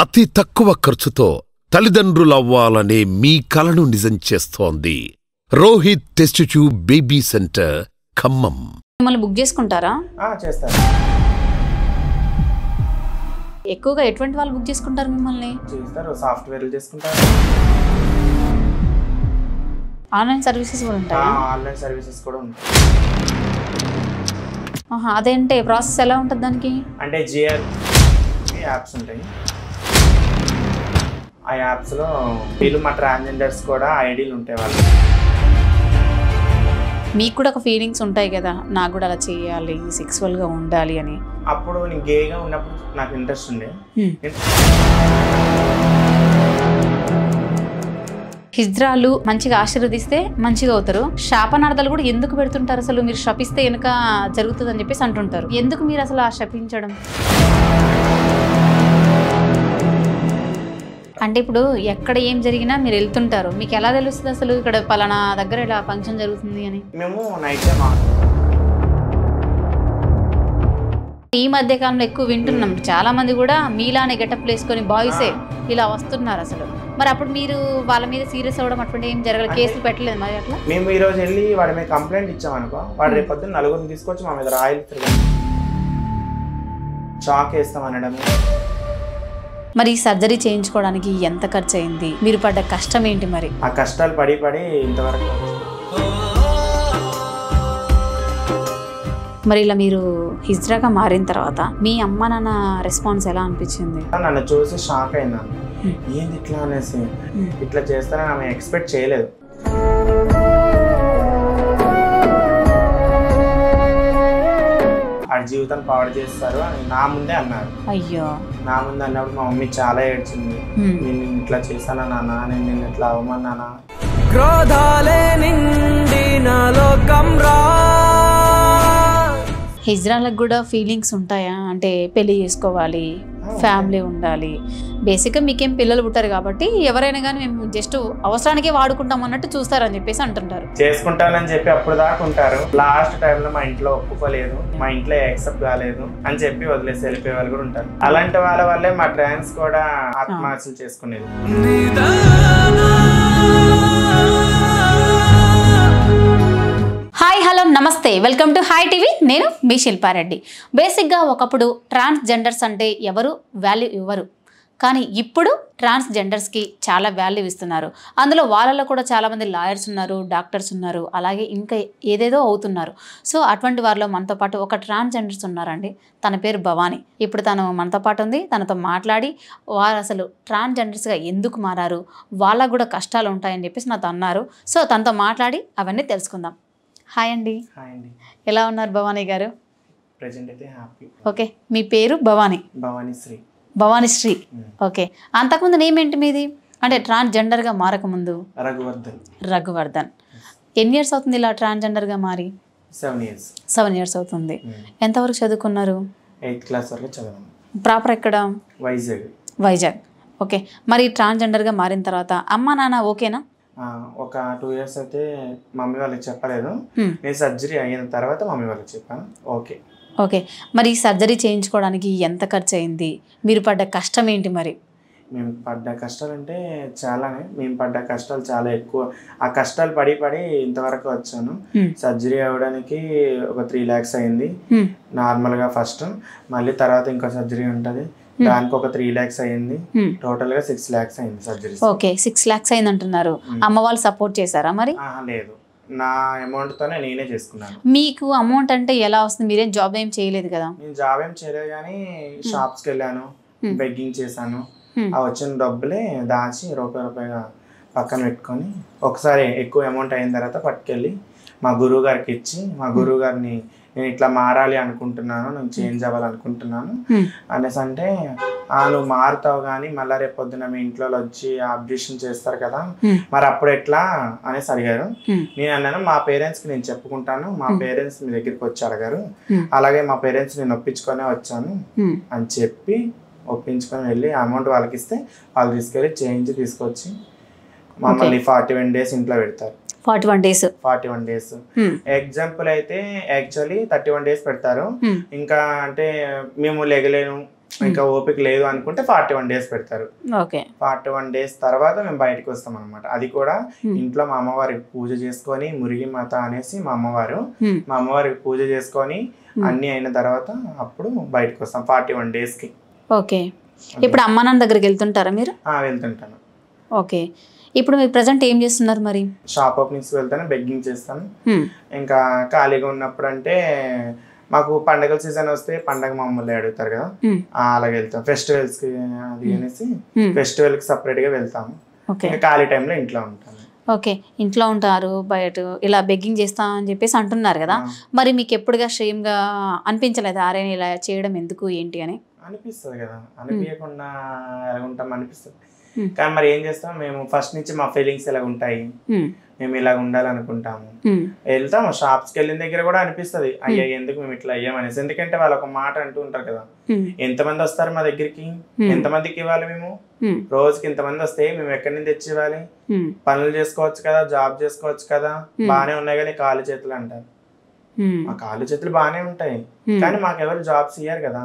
అతి తక్కువ ఖర్చుతో తల్లిదండ్రులవ్వాలనే మీ కలను నిజం చేస్తోంది Rohit test tube baby centre Khammam. మిమ్మల్ని బుక్ చేసుకుంటారా? చేస్తారు. ఎక్కువగా ఎటువంటి వాళ్ళు బుక్ చేసుకుంటారు మిమ్మల్ని? చేస్తారు, సాఫ్ట్వేర్లు చేసుకుంటారు. ఆన్లైన్ సర్వీసెస్ కూడా ఉంటాయి. ఆన్లైన్ సర్వీసెస్ కూడా ఉంటాయి. అదేంటే ప్రాసెస్ ఎలా ఉంటుంది దానికి? అంటే జిఆర్ యాప్స్ ఉంటాయి. ఆ యాప్స్లో వీళ్ళు మా ట్రాన్స్జెండర్స్ కూడా ఐడీలు ఉంటాయి వాళ్ళు. మీకు కూడా ఒక ఫీలింగ్స్ ఉంటాయి కదా, నాకు కూడా అలా చేయాలి, సెక్సువల్గా ఉండాలి అని. అప్పుడు నేను గేగా ఉన్నప్పుడు నాకు ఇంట్రెస్ట్ ఉండే. హిజ్రాలు మంచిగా ఆశీర్వదిస్తే మంచిగా అవుతారు. శాపనార్థాలు కూడా ఎందుకు పెడుతుంటారు అసలు? మీరు శపిస్తే వెనుక జరుగుతుంది అని చెప్పేసి అంటుంటారు. ఎందుకు మీరు అసలు ఆ శపించడం? అంటే ఇప్పుడు ఎక్కడ ఏం జరిగినా మీరు వెళ్తుంటారు, మీకు ఎలా తెలుస్తుంది అసలు ఇక్కడ పలానా దగ్గర ఇలా ఫంక్షన్ జరుగుతుంది అని? మేము నైట్ ఈ మధ్య కాలంలో ఎక్కువ వింటున్నాం, చాలా మంది కూడా మీలానే గెటప్ వేసుకొని బాయ్సే ఇలా వస్తున్నారు అసలు. మరి అప్పుడు మీరు వాళ్ళ మీద సీరియస్ అవ్వడం అటువంటి ఏం జరగలేదు, కేసులు పెట్టలేదు మరి అట్లా? మేము ఈ రోజు వెళ్ళి వాడి మీద కంప్లైంట్ ఇచ్చామనుకో, వాడు రేపు పొద్దున్న నలుగురిని తీసుకొచ్చి మా మీద రాయలు చాక్ వేస్తామనడం. మరి ఈ సర్జరీ చేయించుకోవడానికి ఎంత ఖర్చు అయింది? మీరు పడ్డ కష్టం ఏంటి మరి? ఆ కష్టాలు పడి ఇంతవరకు. మరి ఇలా మీరు హిజ్రాగా మారిన తర్వాత మీ అమ్మ నాన్న రెస్పాన్స్ ఎలా అనిపించింది? నన్ను చూసి షాక్ అయిందాను, ఏంది ఇట్లా అనేసి. ఇట్లా చేస్తానని ఆమె ఎక్స్పెక్ట్ చేయలేదు. ఆ జీవితాన్ని పాడు చేస్తారు అని నా ముందే అన్నారు. అయ్యో, నా ముందే అన్నప్పుడు మా మమ్మీ చాలా ఏడ్చింది. నేను ఇట్లా చేశానా నాన్న, నేను నిన్ను ఇట్లా అవమన్నానా. హిజ్రాలకు కూడా ఫీలింగ్స్ ఉంటాయా? అంటే పెళ్లి చేసుకోవాలి, ఫ్యామిలీ ఉండాలి. బేసిక్గా మీకేం పిల్లలు పుట్టారు కాబట్టి ఎవరైనా కానీ మేము జస్ట్ అవసరానికే వాడుకుంటాం అన్నట్టు చూస్తారని చెప్పేసి అంటుంటారు. చేసుకుంటానని చెప్పి అప్పుడు దాకా ఉంటారు. లాస్ట్ టైంలో మా ఇంట్లో ఒప్పుకోలేదు, మా ఇంట్లో యాక్సెప్ట్ కాలేదు అని చెప్పి వదిలేసి వెళ్ళిపోయే వాళ్ళు కూడా ఉంటారు. అలాంటి వాళ్ళ వల్లే మా ట్రాన్స్ కూడా ఆత్మహత్యలు చేసుకునేది. హాయ్, హలో, నమస్తే, వెల్కమ్ టు హాయ్ టీవీ. నేను మీ శిల్పారెడ్డి. బేసిక్గా ఒకప్పుడు ట్రాన్స్జెండర్స్ అంటే ఎవరు వాల్యూ ఇవ్వరు, కానీ ఇప్పుడు ట్రాన్స్జెండర్స్కి చాలా వాల్యూ ఇస్తున్నారు. అందులో వాళ్ళలో కూడా చాలామంది లాయర్స్ ఉన్నారు, డాక్టర్స్ ఉన్నారు, అలాగే ఇంకా ఏదేదో అవుతున్నారు. సో అటువంటి వారిలో మనతో పాటు ఒక ట్రాన్స్జెండర్స్ ఉన్నారండి. తన పేరు భవానీ. ఇప్పుడు తను మనతో పాటు ఉంది. తనతో మాట్లాడి వారు అసలు ట్రాన్స్జెండర్స్గా ఎందుకు మారారు, వాళ్ళకు కూడా కష్టాలు ఉంటాయని చెప్పేసి నాతో అన్నారు. సో తనతో మాట్లాడి అవన్నీ తెలుసుకుందాం. హాయ్ అండి. హాయ్ అండి. ఎలా ఉన్నారు భవానీ గారు? ప్రెజెంట్ అయితే హ్యాపీ. ఓకే, మీ పేరు భవానీ? భవానీశ్రీ. భవానీశ్రీ. ఓకే, అంతకుముందు నేమ్ ఏంటి మీది? అంటే ట్రాన్స్జెండర్గా మారకముందు? రఘువర్ధన్. రఘువర్ధన్. ఎన్ని ఇయర్స్ అవుతుంది ఇలా ట్రాన్స్జెండర్గా మారి? 7 years. 7 years అవుతుంది. ఎంతవరకు చదువుకున్నారు? 8th class వరకు చదివాను. ప్రాపర్ ఎక్కడ? వైజాగ్. వైజాగ్. ఓకే, మరి ట్రాన్స్జెండర్గా మారిన తర్వాత అమ్మ నాన్న ఓకేనా? ఒక 2 years అయితే మమ్మీ వాళ్ళకి చెప్పలేదు. నేను సర్జరీ అయిన తర్వాత మమ్మీ వాళ్ళకి చెప్పాను. ఓకే. ఓకే, మరి సర్జరీ చేయించుకోవడానికి ఎంత ఖర్చు అయింది? మీరు పడ్డ కష్టం ఏంటి మరి? మేము పడ్డ కష్టాలు అంటే చాలానే. మేము పడ్డ కష్టాలు చాలా ఎక్కువ. ఆ కష్టాలు పడి ఇంతవరకు వచ్చాను. సర్జరీ అవ్వడానికి ఒక 3 lakhs అయింది నార్మల్గా ఫస్ట్. మళ్ళీ తర్వాత ఇంకో సర్జరీ ఉంటుంది, దానికి ఒక 3 lakhs అయింది. టోటల్ గా 6 lakhs అయింది సర్జరీ. ఓకే, 6 lakhs అయింది అంటున్నారు. అమ్మ వాళ్ళు సపోర్ట్ చేశారా మరి? లేదు, నా అమౌంట్ తోనే నేనే చేసుకున్నాను. మీకు అమౌంట్ అంటే ఎలా వస్తుంది? మీరేం జాబ్ ఏం చేయలేదు కదా? నేను జాబ్ ఏం చేయలేదు, కానీ షాప్స్కి వెళ్ళాను, బెగ్గింగ్ చేశాను. ఆ వచ్చిన డబ్బులే దాచి రూపాయిగా పక్కన పెట్టుకొని ఒకసారి ఎక్కువ అమౌంట్ అయిన తర్వాత పట్టుకెళ్ళి మా గురువు గారికి ఇచ్చి, మా గురువు గారిని నేను ఇట్లా మారాలి అనుకుంటున్నాను, నేను చేంజ్ అవ్వాలనుకుంటున్నాను అనేసి అంటే, నువ్వు మారుతావు కానీ మళ్ళీ రేపు పొద్దున మీ ఇంట్లో వచ్చి అబ్జెక్షన్ చేస్తారు కదా, మరి అప్పుడు ఎట్లా అనేసి అడిగారు. నేను అన్నాను, మా పేరెంట్స్కి నేను చెప్పుకుంటాను, మా పేరెంట్స్ మీ దగ్గరికి వచ్చి అడిగారు, అలాగే మా పేరెంట్స్ నేను ఒప్పించుకొనే వచ్చాను అని చెప్పి ఒప్పించుకొని వెళ్ళి అమౌంట్ వాళ్ళకి ఇస్తే వాళ్ళు తీసుకెళ్ళి చేంజ్ తీసుకొచ్చి మమ్మల్ని 41 days ఇంట్లో పెడతారు. 41 days. ఎగ్జాంపుల్ అయితే యాక్చువల్లీ 31 days పెడతారు. ఇంకా అంటే మేము లెగలేను, ఇంకా ఓపిక లేదు అనుకుంటే 41 days పెడతారు. ఓకే. 41 days తర్వాత మేము బయటకు వస్తాం అనమాట. అది కూడా ఇంట్లో మా అమ్మవారికి పూజ చేసుకొని, మురిగి మాత అనేసి మా అమ్మవారికి పూజ చేసుకొని అన్ని అయిన తర్వాత అప్పుడు బయటకు వస్తాం 41 daysకి. ఓకే. ఇప్పుడు అమ్మ నాన్న దగ్గరికి వెళ్తుంటారా మీరు? వెళ్తుంటాను. ఓకే. ఇప్పుడు మీరు ప్రజెంట్ ఏం చేస్తున్నారు మరి? షాప్ ఓపెనింగ్స్కి వెళ్తాను, బెగ్గింగ్ చేస్తాను. ఇంకా ఖాళీగా ఉన్నప్పుడు అంటే మాకు పండగల సీజన్ వస్తే పండగ మమ్మల్ని అడుగుతారు కదా, అలాగే వెళ్తాం. ఫెస్టివల్స్కి అది అనేసి ఫెస్టివల్కి సపరేట్గా వెళ్తాము. ఇంకా ఖాళీ టైంలో ఇంట్లో ఉంటాను. ఓకే. ఇంట్లో ఉంటారు, బయట ఇలా బెగ్గింగ్ చేస్తా అని చెప్పేసి అంటున్నారు కదా, మరి మీకు ఎప్పుడుగా షేమ్గా అనిపించలేదు అరే ఇలా చేయడం ఎందుకు ఏంటి అని? అనిపిస్తుంది కదా, అనిపించకుండా ఎలా ఉంటాం అనిపిస్తుంది. కానీ మరి ఏం చేస్తాం, మేము ఫస్ట్ నుంచి మా ఫీలింగ్స్ ఎలా ఉంటాయి, మేము ఇలా ఉండాలనుకుంటాము. వెళ్తాము షాప్స్కి వెళ్ళిన దగ్గర కూడా అనిపిస్తుంది అయ్యా ఎందుకు మేము ఇట్లా అయ్యామనేసి. ఎందుకంటే వాళ్ళు ఒక మాట అంటూ ఉంటారు కదా, ఎంతమంది వస్తారు మా దగ్గరికి, ఎంతమందికి ఇవ్వాలి మేము, రోజుకి ఇంతమంది వస్తే మేము ఎక్కడి నుంచి తెచ్చి ఇవ్వాలి, పనులు చేసుకోవచ్చు కదా, జాబ్ చేసుకోవచ్చు కదా, బాగానే ఉన్నాయి కానీ కాలు చేతులు అంటారు. మా కాలు చేతులు బాగానే ఉంటాయి కానీ మాకెవరు జాబ్స్ ఇయ్యారు కదా.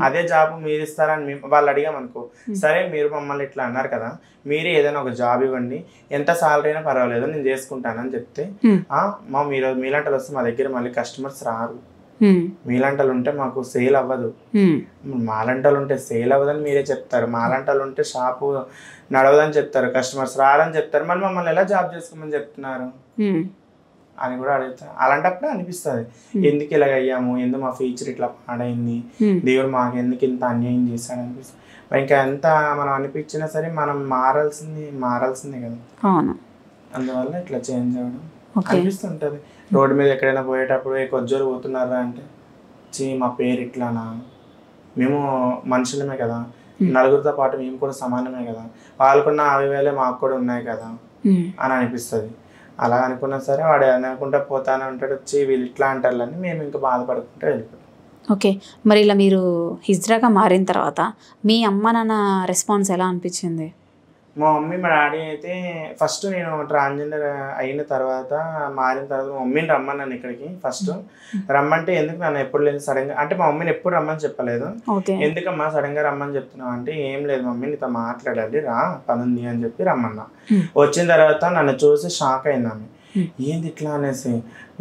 అదే జాబ్ మీరు ఇస్తారని వాళ్ళు అడిగామనుకో, సరే మీరు మమ్మల్ని ఇట్లా అన్నారు కదా, మీరే ఏదైనా ఒక జాబ్ ఇవ్వండి, ఎంత సాలరీ అయినా పర్వాలేదు నేను చేసుకుంటానని చెప్తే, మీరు మీలాంటి వస్తే మా దగ్గర మళ్ళీ కస్టమర్స్ రారు, మీలాంటి ఉంటే మాకు సేల్ అవ్వదు, మాలాంటి ఉంటే సేల్ అవ్వదని మీరే చెప్తారు, మాలాంటి ఉంటే షాపు నడవదని చెప్తారు, కస్టమర్స్ రారని చెప్తారు, మరి మమ్మల్ని ఎలా జాబ్ చేసుకోమని చెప్తున్నారు అని కూడా అడుగుతా. అలాంటప్పుడు అనిపిస్తుంది ఎందుకు ఇలాగ అయ్యాము, ఎందుకు మా ఫ్యూచర్ ఇట్లా పాడైంది, దేవుడు మాకు ఎందుకు ఇంత అన్యాయం చేశాడు అనిపిస్తుంది. మరి ఇంకా ఎంత మనం అనిపించినా సరే మనం మారాల్సిందే కదా, అందువల్ల ఇట్లా చేంజ్ అవ్వడం అనిపిస్తుంటది. రోడ్డు మీద ఎక్కడైనా పోయేటప్పుడు కొజ్జోరు పోతున్నారా అంటే మా పేరు ఇట్లానా, మేము మనుషులమే కదా, నలుగురితో పాటు మేము కూడా సమానమే కదా, వాళ్ళకున్న అవివేలే మాకు కూడా ఉన్నాయి కదా అని అనిపిస్తుంది. అలా అనుకున్నా సరే వాడు అనుకుంటా పోతానే ఉంటాడు, వచ్చి వీళ్ళు ఇట్లా అంటారని మేము ఇంకా బాధపడుకుంటూ వెళ్ళిపోతాం. ఓకే. మరి ఇలా మీరు హిజ్రాగా మారిన తర్వాత మీ అమ్మ నాన్న రెస్పాన్స్ ఎలా అనిపించింది? మా మమ్మీ మా డాడీ అయితే ఫస్ట్ నేను ట్రాన్స్జెండర్ అయిన తర్వాత మారిన తర్వాత మా మమ్మీని రమ్మన్నాను ఇక్కడికి. ఫస్ట్ రమ్మంటే ఎందుకు నన్ను ఎప్పుడు లేదు సడన్గా అంటే మా మమ్మీని ఎప్పుడు రమ్మని చెప్పలేదు. ఎందుకమ్మా సడన్గా రమ్మని చెప్తున్నావు అంటే ఏం లేదు మమ్మీ నీతో మాట్లాడాలి రా పని ఉంది అని చెప్పి రమ్మన్నా. వచ్చిన తర్వాత నన్ను చూసి షాక్ అయింది ఆమె, ఏంది ఇట్లా అనేసి.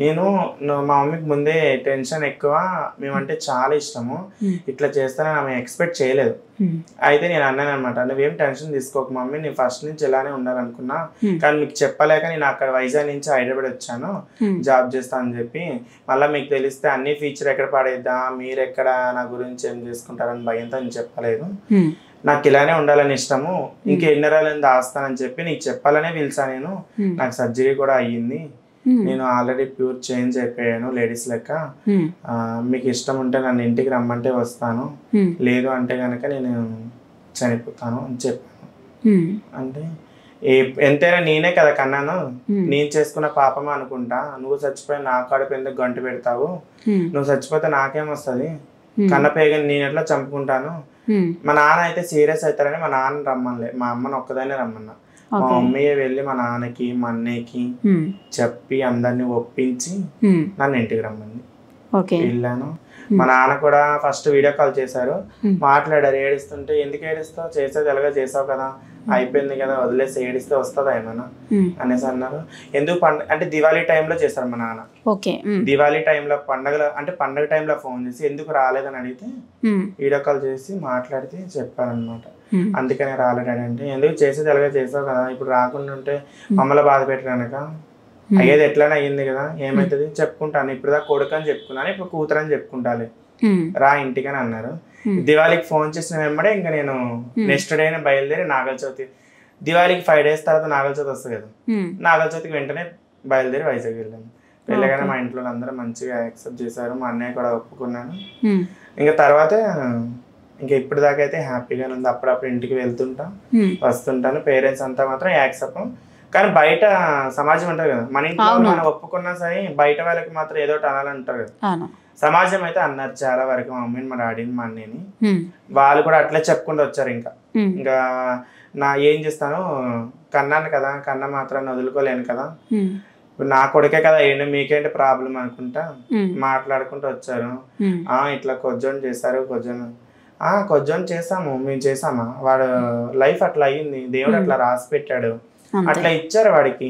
నేను మా మమ్మీకి ముందే టెన్షన్ ఎక్కువ, మేమంటే చాలా ఇష్టము, ఇట్లా చేస్తానని ఆమె ఎక్స్పెక్ట్ చేయలేదు. అయితే నేను అన్నాను అనమాట, నువ్వేం టెన్షన్ తీసుకోక మమ్మీ, నేను ఫస్ట్ నుంచి ఇలానే ఉండాలనుకున్నా కానీ మీకు చెప్పలేక నేను అక్కడ వైజాగ్ నుంచి హైదరాబాద్ వచ్చాను జాబ్ చేస్తా అని చెప్పి, మళ్ళీ మీకు తెలిస్తే అన్ని ఫీచర్ ఎక్కడ పడేద్దా, మీరు ఎక్కడ నా గురించి ఏం చేసుకుంటారని భయంతో నేను చెప్పలేదు. నాకు ఇలానే ఉండాలని ఇష్టము, ఇంకా ఎన్ని రోజులు దాస్తానని చెప్పి నీకు చెప్పాలనే పిలిచా. నేను నాకు సర్జరీ కూడా అయ్యింది, నేను ఆల్రెడీ ప్యూర్ చేంజ్ అయిపోయాను లేడీస్ లెక్క, మీకు ఇష్టం ఉంటే నన్ను ఇంటికి రమ్మంటే వస్తాను, లేదు అంటే కనుక నేను చనిపోతాను అని చెప్పాను. అంటే ఎంతైనా నేనే కదా కన్నాను, నేను చేసుకున్న పాపమే అనుకుంటా, నువ్వు చచ్చిపోయి నా కడుపు ఎందుకు గంట పెడతావు, నువ్వు చచ్చిపోతే నాకేమొస్తుంది, కన్న పేగని నేను ఎట్లా చంపుకుంటాను. మా నాన్న అయితే సీరియస్ అవుతారని మా నాన్న రమ్మనిలే, మా అమ్మని ఒక్కదాన్ని రమ్మన్నా. మా మమ్మీయే వెళ్ళి మా నాన్నకి మా అన్నయ్యకి చెప్పి అందరినీ ఒప్పించి నన్ను ఇంటికి రమ్మంది. వెళ్ళాను. మా నాన్న కూడా ఫస్ట్ వీడియో కాల్ చేశారు, మాట్లాడారు. ఏడుస్తుంటే ఎందుకు ఏడుస్తావు, చేసేది ఎలాగో చేసావు కదా, అయిపోయింది కదా, వదిలేసి ఏడిస్తే వస్తుందా ఏమన్నా అనేసి అన్నారు. ఎందుకు అంటే దివాళీ టైంలో చేశారు మా నాన్న. దివాళీ టైంలో పండగ టైంలో ఫోన్ చేసి ఎందుకు రాలేదని అడిగితే వీడియో కాల్ చేసి మాట్లాడితే చెప్పారనమాట. అందుకనే రాలేడాడు అంటే, ఎందుకు చేసేది ఎలాగో చేసావు కదా, ఇప్పుడు రాకుండా ఉంటే మమ్మల్ని బాధ పెట్టడానిక, అయ్యేది ఎట్లనే అయ్యింది కదా, ఏమైతుంది చెప్పుకుంటాను, ఇప్పుడు దాకా కొడుకు అని చెప్పుకున్నాను, ఇప్పుడు కూతురు అని చెప్పుకుంటాలి, రా ఇంటికి అని అన్నారు. దివాళీకి ఫోన్ చేసిన వెంబడే ఇంకా నేను నెక్స్ట్ డే బయలుదేరి నాగల చవితి, దివాళీకి 5 days తర్వాత నాగల చవితి వస్తుంది కదా, నాగల చవితికి వెంటనే బయలుదేరి వైజాగ్ వెళ్ళాను. వెళ్ళగానే మా ఇంట్లో అందరూ మంచిగా యాక్సెప్ట్ చేశారు, మా అన్నయ్య కూడా ఒప్పుకున్నాను. ఇంకా తర్వాత ఇంకా ఇప్పుడు దాకా అయితే హ్యాపీగానే ఉంది. అప్పుడప్పుడు ఇంటికి వెళ్తుంటా వస్తుంటాను, పేరెంట్స్ అంతా మాత్రం యాక్సెప్ట్. కానీ బయట సమాజం అంటారు కదా, మన ఇంట్లో మనం ఒప్పుకున్నా సరే బయట వాళ్ళకి మాత్రం ఏదో ఒకటి అనాలంటారు కదా, సమాజం అయితే అన్నారు చాలా వరకు మా మమ్మీని మా డాడీని మా అన్నయ్యని. వాళ్ళు కూడా అట్లే చెప్పుకుంటూ వచ్చారు. ఇంకా నా ఏం చేస్తాను, కన్నాను కదా, కన్న మాత్రాన్ని వదులుకోలేను కదా, ఇప్పుడు నా కొడుకే కదా ఏంటి మీకేంటి ప్రాబ్లం అనుకుంటా మాట్లాడుకుంటూ వచ్చారు. ఇట్లా కొజ్జోని చేశారు, కొజ్జోని కొంచెం చేసాము, మేము చేసామా, వాడు లైఫ్ అట్లా అయ్యింది, దేవుడు అట్లా రాసి పెట్టాడు, అట్లా ఇచ్చారు వాడికి,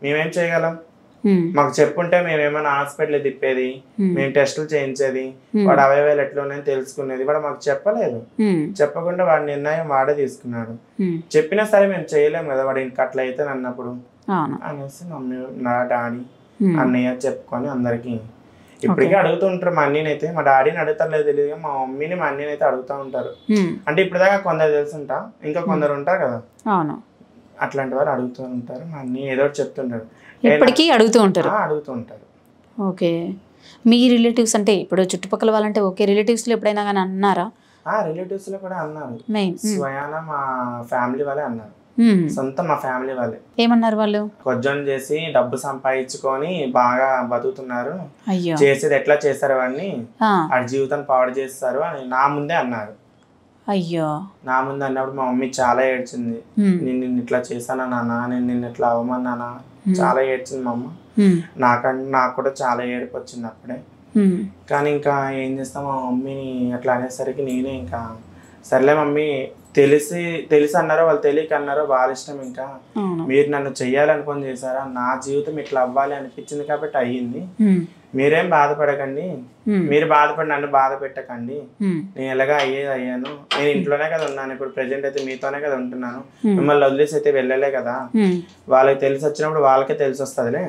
మేమేం చేయగలం? మాకు చెప్పుంటే మేమేమైనా హాస్పిటల్ తిప్పేది, మేము టెస్టులు చేయించేది, వాడు అవయవాలు ఎట్లా ఉన్నాయని తెలుసుకునేది. వాడు మాకు చెప్పలేదు, చెప్పకుండా వాడి నిర్ణయం వాడే తీసుకున్నాడు. చెప్పినా సరే మేము చేయలేము కదా, వాడు ఇంక అట్లా అయితే అన్నప్పుడు అనేసి మమ్మీ, నా డాడీ, అన్నయ్య చెప్పుకొని అందరికి ఇప్పటికీ అడుగుతూ ఉంటారు. మా అన్నీని అయితే, మా డాడీని అడుగుతారు లేదు తెలియదు, మా మమ్మీని మా అన్నీని అయితే అడుగుతూ ఉంటారు. అంటే ఇప్పటిదాకా కొందరు తెలుసుంటా, ఇంకా కొందరు ఉంటారు కదా అట్లాంటి వారు అడుగుతూ ఉంటారు. మా అన్నీ ఏదో చెప్తుంటారు, ఇప్పటికీ అడుగుతూ ఉంటారు. ఓకే, మీ రిలేటివ్స్ అంటే ఇప్పుడు చుట్టుపక్కల వాళ్ళంటే ఓకే, రిలేటివ్స్ లో ఎప్పుడైనా కానీ అన్నారా? రిలేటివ్స్ లో కూడా అన్నారు, స్వయాన మా ఫ్యామిలీ వాళ్ళే అన్నారు, సొంత మా ఫ్యామిలీ వాళ్ళే. ఏమన్నారు వాళ్ళు? కొజ్జం చేసి డబ్బు సంపాదించుకొని బాగా బతుకుతున్నారు, చేసేది ఎట్లా చేస్తారు వాడిని, ఆ జీవితం పాడు చేస్తారు అని నా ముందే అన్నారు. అయ్యో, నా ముందు అన్నప్పుడు మా మమ్మీ చాలా ఏడ్చింది. నిన్ను ఇట్లా చేశానా నాన్న, నేను నిన్ను ఇట్లా అవమన్నానా, చాలా ఏడ్చింది మా అమ్మ. నాకు కూడా చాలా ఏడుపు వచ్చింది అప్పుడే. కానీ ఇంకా ఏం చేస్తాం, మా మమ్మీని అట్లా అనేసరికి నేనే ఇంకా సర్లే మమ్మీ, తెలిసి అన్నారో వాళ్ళు తెలియక అన్నారో వాళ్ళ ఇష్టం, ఇంకా మీరు నన్ను చెయ్యాలనుకొని చేశారా, నా జీవితం ఇట్లా అవ్వాలి అనిపించింది కాబట్టి అయ్యింది, మీరేం బాధపడకండి, మీరు బాధపడి నన్ను బాధ పెట్టకండి, నేను ఎలాగా అయ్యాను, నేను ఇంట్లోనే కదా ఉన్నాను, ఇప్పుడు ప్రెజెంట్ అయితే మీతోనే కదా ఉంటున్నాను, మిమ్మల్ని వదిలేసి అయితే వెళ్ళలే కదా, వాళ్ళకి తెలిసి వచ్చినప్పుడు వాళ్ళకే తెలిసి వస్తుందిలే,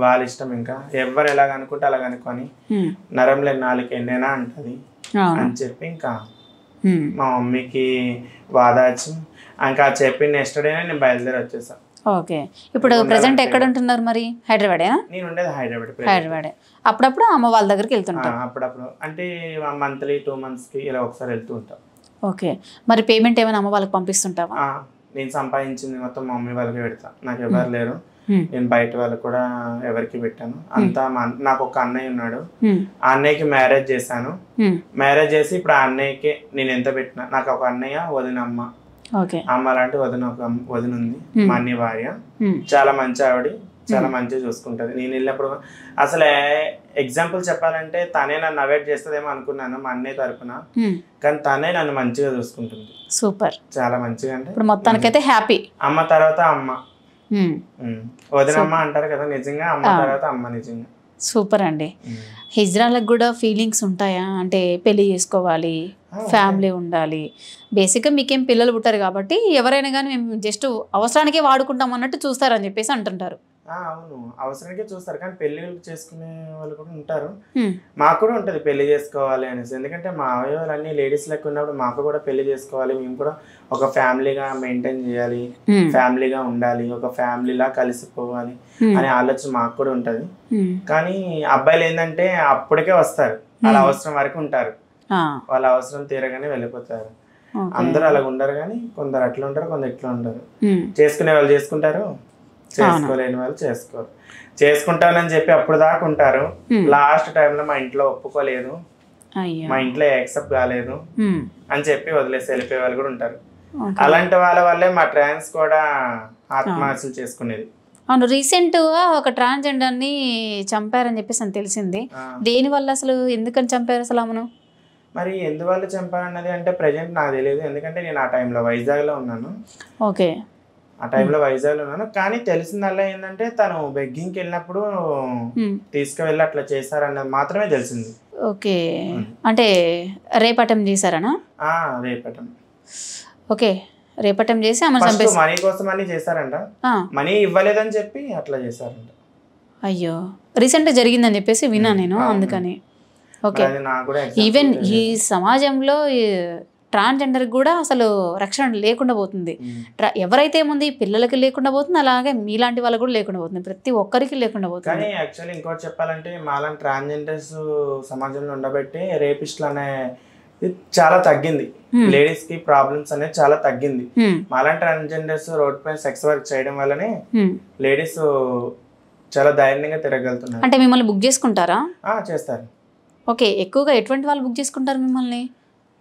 వాళ్ళ ఇష్టం, ఇంకా ఎవరు ఎలాగ అనుకుంటే అలాగ అనుకొని నరం లేని నాలుగు ఎన్నైనా అంటది అని చెప్పి ఇంకా మా మమ్మీకి వాదాచి ఇంకా చెప్పి నెక్స్ట్ డేనే నేను బయలుదేరి వచ్చేసాను. ఓకే, ఇప్పుడు ప్రెసెంట్ ఎక్కడ ఉంటున్నారు మరి? హైదరాబాదేనా? నేను ఉండేది హైదరాబాద్. అప్పుడప్పుడు అమ్మ వాళ్ళ దగ్గరికి వెళ్తుంటాను? అప్పుడప్పుడు అంటే మంత్లీ 2 months కి ఇలా ఒకసారి వెళ్తూ ఉంటాం. ఓకే, మరి పేమెంట్ ఏమైనా అమ్మ వాళ్ళకి పంపిస్తుంటావా? నేను సంపాదించింది మొత్తం మా మమ్మీ వాళ్ళకి పెడతా, నాకు ఎవరు లేరు, నేను బయట వాళ్ళకి కూడా ఎవరికి పెట్టాను. అంతా నాకు ఒక అన్నయ్య ఉన్నాడు, ఆ అన్నయ్యకి మ్యారేజ్ చేశాను. మ్యారేజ్ చేసి ఇప్పుడు ఆ అన్నయ్యకి నేను ఎంత పెట్టినా, నాకు ఒక అన్నయ్య, వదిన అమ్మ, అమ్మ లాంటి వదిన ఉంది, మా అన్నయ్య భార్య, చాలా మంచి ఆవిడ, చాలా మంచిగా చూసుకుంటది. నేను వెళ్ళినప్పుడు అసలు ఎగ్జాంపుల్ చెప్పాలంటే తనే నన్ను అవాయిడ్ చేస్తుందేమో అనుకున్నాను మా అన్నయ్య తరపున, కానీ తనే నన్ను మంచిగా చూసుకుంటుంది. సూపర్, చాలా మంచిగా. అంటే మొత్తానికైతే హ్యాపీ. అమ్మ తర్వాత అమ్మ, వదినమ్మ అంటారు కదా, నిజంగా అమ్మ తర్వాత అమ్మ, నిజంగా సూపర్ అండి. హిజ్రాలకు కూడా ఫీలింగ్స్ ఉంటాయా? అంటే పెళ్లి చేసుకోవాలి, ఫ్యామిలీ ఉండాలి, బేసిక్గా మీకేం పిల్లలు పుట్టారు కాబట్టి ఎవరైనా కానీ మేము జస్ట్ అవసరానికే వాడుకుంటాం అన్నట్టు చూస్తారని చెప్పేసి అంటుంటారు. అవును, అవసరానికే చూస్తారు, కానీ పెళ్లి చేసుకునే వాళ్ళు కూడా ఉంటారు. మాకు కూడా ఉంటది పెళ్లి చేసుకోవాలి అనేసి, ఎందుకంటే మా అవయవాలు అన్ని లేడీస్ లెక్క ఉన్నప్పుడు మాకు కూడా పెళ్లి చేసుకోవాలి, మేము కూడా ఒక ఫ్యామిలీగా మెయింటైన్ చేయాలి, ఫ్యామిలీగా ఉండాలి, ఒక ఫ్యామిలీలా కలిసిపోవాలి అనే ఆలోచన మాకు కూడా ఉంటది. కానీ అబ్బాయిలు ఏంటంటే అప్పటికే వస్తారు, వాళ్ళ అవసరం వరకు ఉంటారు, వాళ్ళ అవసరం తీరగానే వెళ్ళిపోతారు. అందరూ అలాగ ఉండరు, కానీ కొందరు అట్లా ఉంటారు, కొందరు ఇట్లా ఉంటారు. చేసుకునే వాళ్ళు చేసుకుంటారు, చేసుకోలేని వాళ్ళు చేసుకోరు. చేసుకుంటానని చెప్పి అప్పుడు దాకా ఉంటారు, లాస్ట్ టైంలో మా ఇంట్లో ఒప్పుకోలేదు, మా ఇంట్లో యాక్సెప్ట్ కాలేదు అని చెప్పి వదిలేసి వెళ్ళిపోయే వాళ్ళు కూడా ఉంటారు. అలాంటి వాళ్ళ వల్లే మా ట్రాన్స్ కూడా ఆత్మహత్యలు చేసుకునేది. అవును, రీసెంట్గా ఒక ట్రాన్స్జెండర్ ని చంపారని చెప్పేసి అని తెలిసింది. దేని వల్ల, అసలు ఎందుకని చంపారు అసలు ఆమెను? మరి ఎందువల్ల చంపారన్నది అంటే ప్రెజెంట్ నాకు తెలియదు, ఎందుకంటే నేను ఆ టైంలో వైజాగ్లో ఉన్నాను. ఓకే, ఆ టైంలో వైజాగ్లో ఉన్నాను. కానీ తెలిసిందల్లా ఏంటంటే తను బెగ్గింగ్కి వెళ్ళినప్పుడు తీసుకువెళ్ళి అట్లా చేశారన్నది మాత్రమే తెలిసింది. ఓకే, అంటే రేపటం చేశారనా? రేపటం. ఓకే, రేపటం చేసి మనీ కోసం అని చేశారంట, మనీ ఇవ్వలేదని చెప్పి అట్లా చేశారంట. అయ్యో, రీసెంట్గా జరిగిందని చెప్పేసి విన్నా నేను, అందుకని. ఓకే, ఈవెన్ ఈ సమాజంలో ట్రాన్స్జెండర్ కూడా అసలు రక్షణ లేకుండా పోతుంది. ఎవరైతే ఏముంది పిల్లలకి లేకుండా పోతుంది, అలాగే మీలాంటి వాళ్ళకి కూడా లేకుండా పోతుంది, ప్రతి ఒక్కరికి లేకుండా పోతుంది. కానీ యాక్చువల్లీ ఇంకోటి చెప్పాలంటే మాలాంటి ట్రాన్స్జెండర్స్ సమాజంలో ఉండబట్టి రేపిస్టులు అనే చాలా తగ్గింది, లేడీస్ కి ప్రాబ్లమ్స్ అనేది చాలా తగ్గింది. మాలాంటి ట్రాన్స్జెండర్స్ రోడ్ పైన సెక్స్ వర్క్ చేయడం వల్లనే లేడీస్ చాలా ధైర్యంగా తిరగలుగుతున్నారు. అంటే మిమ్మల్ని బుక్ చేసుకుంటారా? చేస్తారు. ఓకే, ఎక్కువగా ఎటువంటి వాళ్ళు బుక్ చేసుకుంటారు మిమ్మల్ని?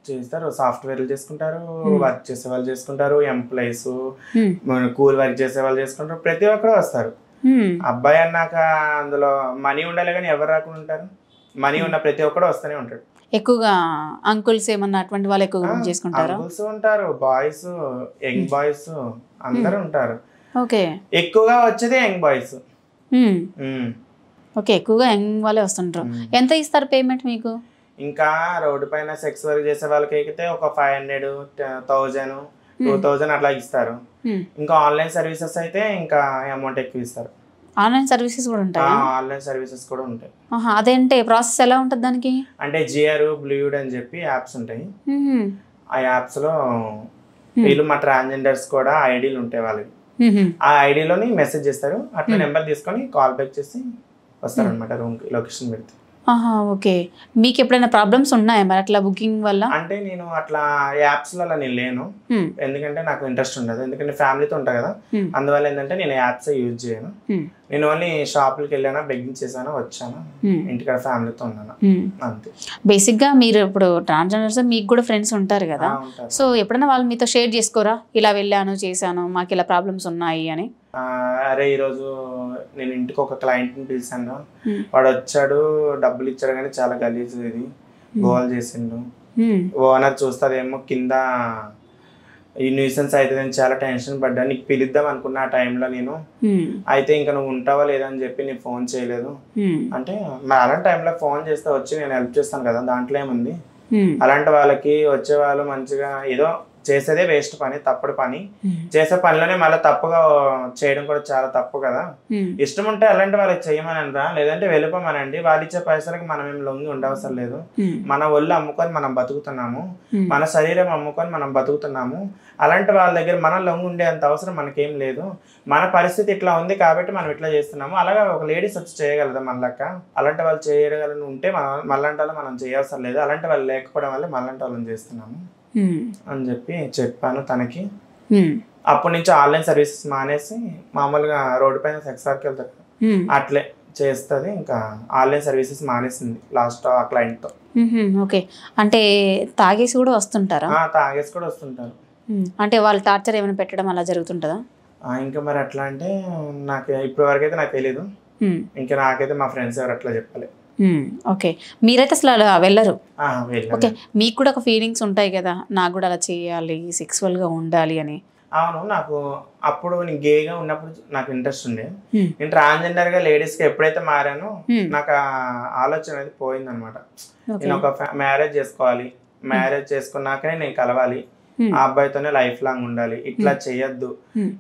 చేస్తారు, సాఫ్ట్వేర్లు చేసుకుంటారు, వర్క్ చేసే వాళ్ళు చేసుకుంటారు, ఎంప్లాయీస్, కూల్ వర్క్ చేసే వాళ్ళు చేసుకుంటారు, ప్రతి ఒక్కరు వస్తారు. అబ్బాయి అన్నాక అందులో మనీ ఉండాలి, కానీ ఎవరు రాకుండా ఉంటారు? మనీ ఉన్న ప్రతి ఒక్కరు వస్తూనే ఉంటాడు. ఎక్కువగా అంకుల్స్ ఏమన్నా అటువంటి వాళ్ళు ఎక్కువగా బుక్ చేసుకుంటారా? అంకుల్స్ ఉంటారు, బాయ్స్, యంగ్ బాయ్స్ అందరూ ఉంటారు. ఓకే. ఎక్కువగా వచ్చేది యంగ్ బాయ్స్. ఓకే, ఎక్కువగా యంగ్ వాళ్ళే వస్తుంటారు. ఎంత ఇస్తారు పేమెంట్ మీకు? ఇంకా రోడ్డు పైన సెక్స్ వర్క్ చేసే వాళ్ళకి అయితే ఒక 500, 1000, 2000 అట్లా ఇస్తారు. ఇంకా ఆన్లైన్ సర్వీసెస్ అయితే ఇంకా అమౌంట్ ఎక్కువ ఇస్తారు. ఆన్లైన్ సర్వీసెస్ కూడా ఉంటాయి? ఆన్లైన్ సర్వీసెస్ కూడా ఉంటాయి. అదేంటి ప్రాసెస్ ఎలా ఉంటుంది దానికి? అంటే జిఆర్, బ్లూయిడ్ అని చెప్పి యాప్స్ ఉంటాయి. ఆ యాప్స్ లో వీళ్ళు మా ట్రాన్స్జెండర్స్ కూడా ఐడీలు ఉంటాయి వాళ్ళకి. ఆ ఐడిలోని మెసేజ్ చేస్తారు, అట్లా నెంబర్ తీసుకొని కాల్ బ్యాక్ చేసి వస్తారనమాట రూమ్ కి, లొకేషన్ పెడితే. ఓకే. మీకు ఎప్పుడైనా ప్రాబ్లమ్స్ ఉన్నాయా మరి అట్లా బుకింగ్ వల్ల? అంటే నేను అట్లా యాప్స్ లో నేను లేను, ఎందుకంటే నాకు ఇంట్రెస్ట్ ఉండదు. ఎందుకంటే ఫ్యామిలీతో ఉంటా కదా, అందువల్ల ఏంటంటే నేను యాప్స్ యూజ్ చేయను. నేను ఓన్లీ షాపులకి వెళ్ళానా, బెగ్గింగ్ చేశాను, వచ్చాను, ఇంటికాడ ఫ్యామిలీతో ఉన్నాను, అంతే. బేసిక్ గా మీరు ఇప్పుడు ట్రాన్స్జెండర్స్, మీకు కూడా ఫ్రెండ్స్ ఉంటారు కదా, సో ఎప్పుడైనా వాళ్ళు మీతో షేర్ చేసుకోరా, ఇలా వెళ్ళాను, చేశాను, మాకు ఇలా ప్రాబ్లమ్స్ ఉన్నాయి అని? అరే ఈరోజు నేను ఇంటికి ఒక క్లయింట్ని పిలిచాను, వాడు వచ్చాడు, డబ్బులు ఇచ్చాడు కానీ చాలా గలీజ్ ఇది గోల్ చేసిండు, ఓనర్ చూస్తాదేమో కింద ఈ న్యూసెన్స్ అయితే నేను చాలా టెన్షన్ పడ్డా, నీకు పిలుద్దాం అనుకున్న ఆ టైంలో నేను, అయితే ఇంకా నువ్వు ఉంటావా లేదా అని చెప్పి నీకు ఫోన్ చేయలేదు అంటే, మరి అలాంటి టైంలో ఫోన్ చేస్తే వచ్చి నేను హెల్ప్ చేస్తాను కదా, దాంట్లో ఏముంది. అలాంటి వాళ్ళకి వచ్చే వాళ్ళు మంచిగా ఏదో చేసేదే వేస్ట్ పని, తప్పుడు పని, చేసే పనిలోనే మళ్ళీ తప్పుగా చేయడం కూడా చాలా తప్పు కదా. ఇష్టం ఉంటే అలాంటి వాళ్ళకి చేయమనరా, లేదంటే వెళ్ళిపోమనండి. వాళ్ళు ఇచ్చే పైసలకి మనం ఏం లొంగి ఉండవసరం లేదు. మన ఒళ్ళు అమ్ముకొని మనం బతుకుతున్నాము, మన శరీరం అమ్ముకొని మనం బతుకుతున్నాము. అలాంటి వాళ్ళ దగ్గర మనం లొంగి ఉండేంత అవసరం మనకేం లేదు. మన పరిస్థితి ఇట్లా ఉంది కాబట్టి మనం ఇట్లా చేస్తున్నాము. అలాగే ఒక లేడీస్ వచ్చి చేయగలదా మళ్ళక్క? అలాంటి వాళ్ళు చేయగలని ఉంటే మళ్ళంటి వాళ్ళు మనం చేయవసరం లేదు. అలాంటి వాళ్ళు లేకపోవడం వల్ల మళ్ళంటి వాళ్ళని చేస్తున్నాము అని చెప్పి చెప్పాను తనకి. అప్పటి నుంచి ఆన్లైన్ సర్వీసెస్ మానేసి మామూలుగా రోడ్డు పైన సెక్స్ వర్క్ వెళ్తారు, అట్లే చేస్తుంది. ఇంకా ఆన్లైన్ సర్వీసెస్ మానేసింది లాస్ట్ ఆ క్లయింట్ తో. ఓకే. అంటే తాగేసి కూడా వస్తుంటారా? తాగేసి కూడా వస్తుంటారు. అంటే వాళ్ళు టార్చర్ ఏమైనా పెట్టడం అలా జరుగుతుంటుందా? ఇంకా మరి అట్లా అంటే నాకు ఇప్పటి వరకు అయితే నాకు తెలీదు. ఇంకా నాకైతే మా ఫ్రెండ్స్ ఎవరు అట్లా చెప్పలే. ఓకే. మీరైతే అసలు అలా వెళ్ళరు? ఓకే. మీకు కూడా ఒక ఫీలింగ్స్ ఉంటాయి కదా, నాకు కూడా అలా చేయాలి, సెక్సువల్గా ఉండాలి అని? అవును, నాకు అప్పుడు నేను గేగా ఉన్నప్పుడు నాకు ఇంట్రెస్ట్ ఉండే. నేను ట్రాన్స్జెండర్ గా లేడీస్ కి ఎప్పుడైతే మారానో నాకు ఆ ఆలోచన అనేది పోయిందనమాట. నేను ఒక మ్యారేజ్ చేసుకోవాలి, మ్యారేజ్ చేసుకున్నాకనే నేను కలవాలి, ఆ అబ్బాయితోనే లైఫ్ లాంగ్ ఉండాలి, ఇట్లా చేయొద్దు.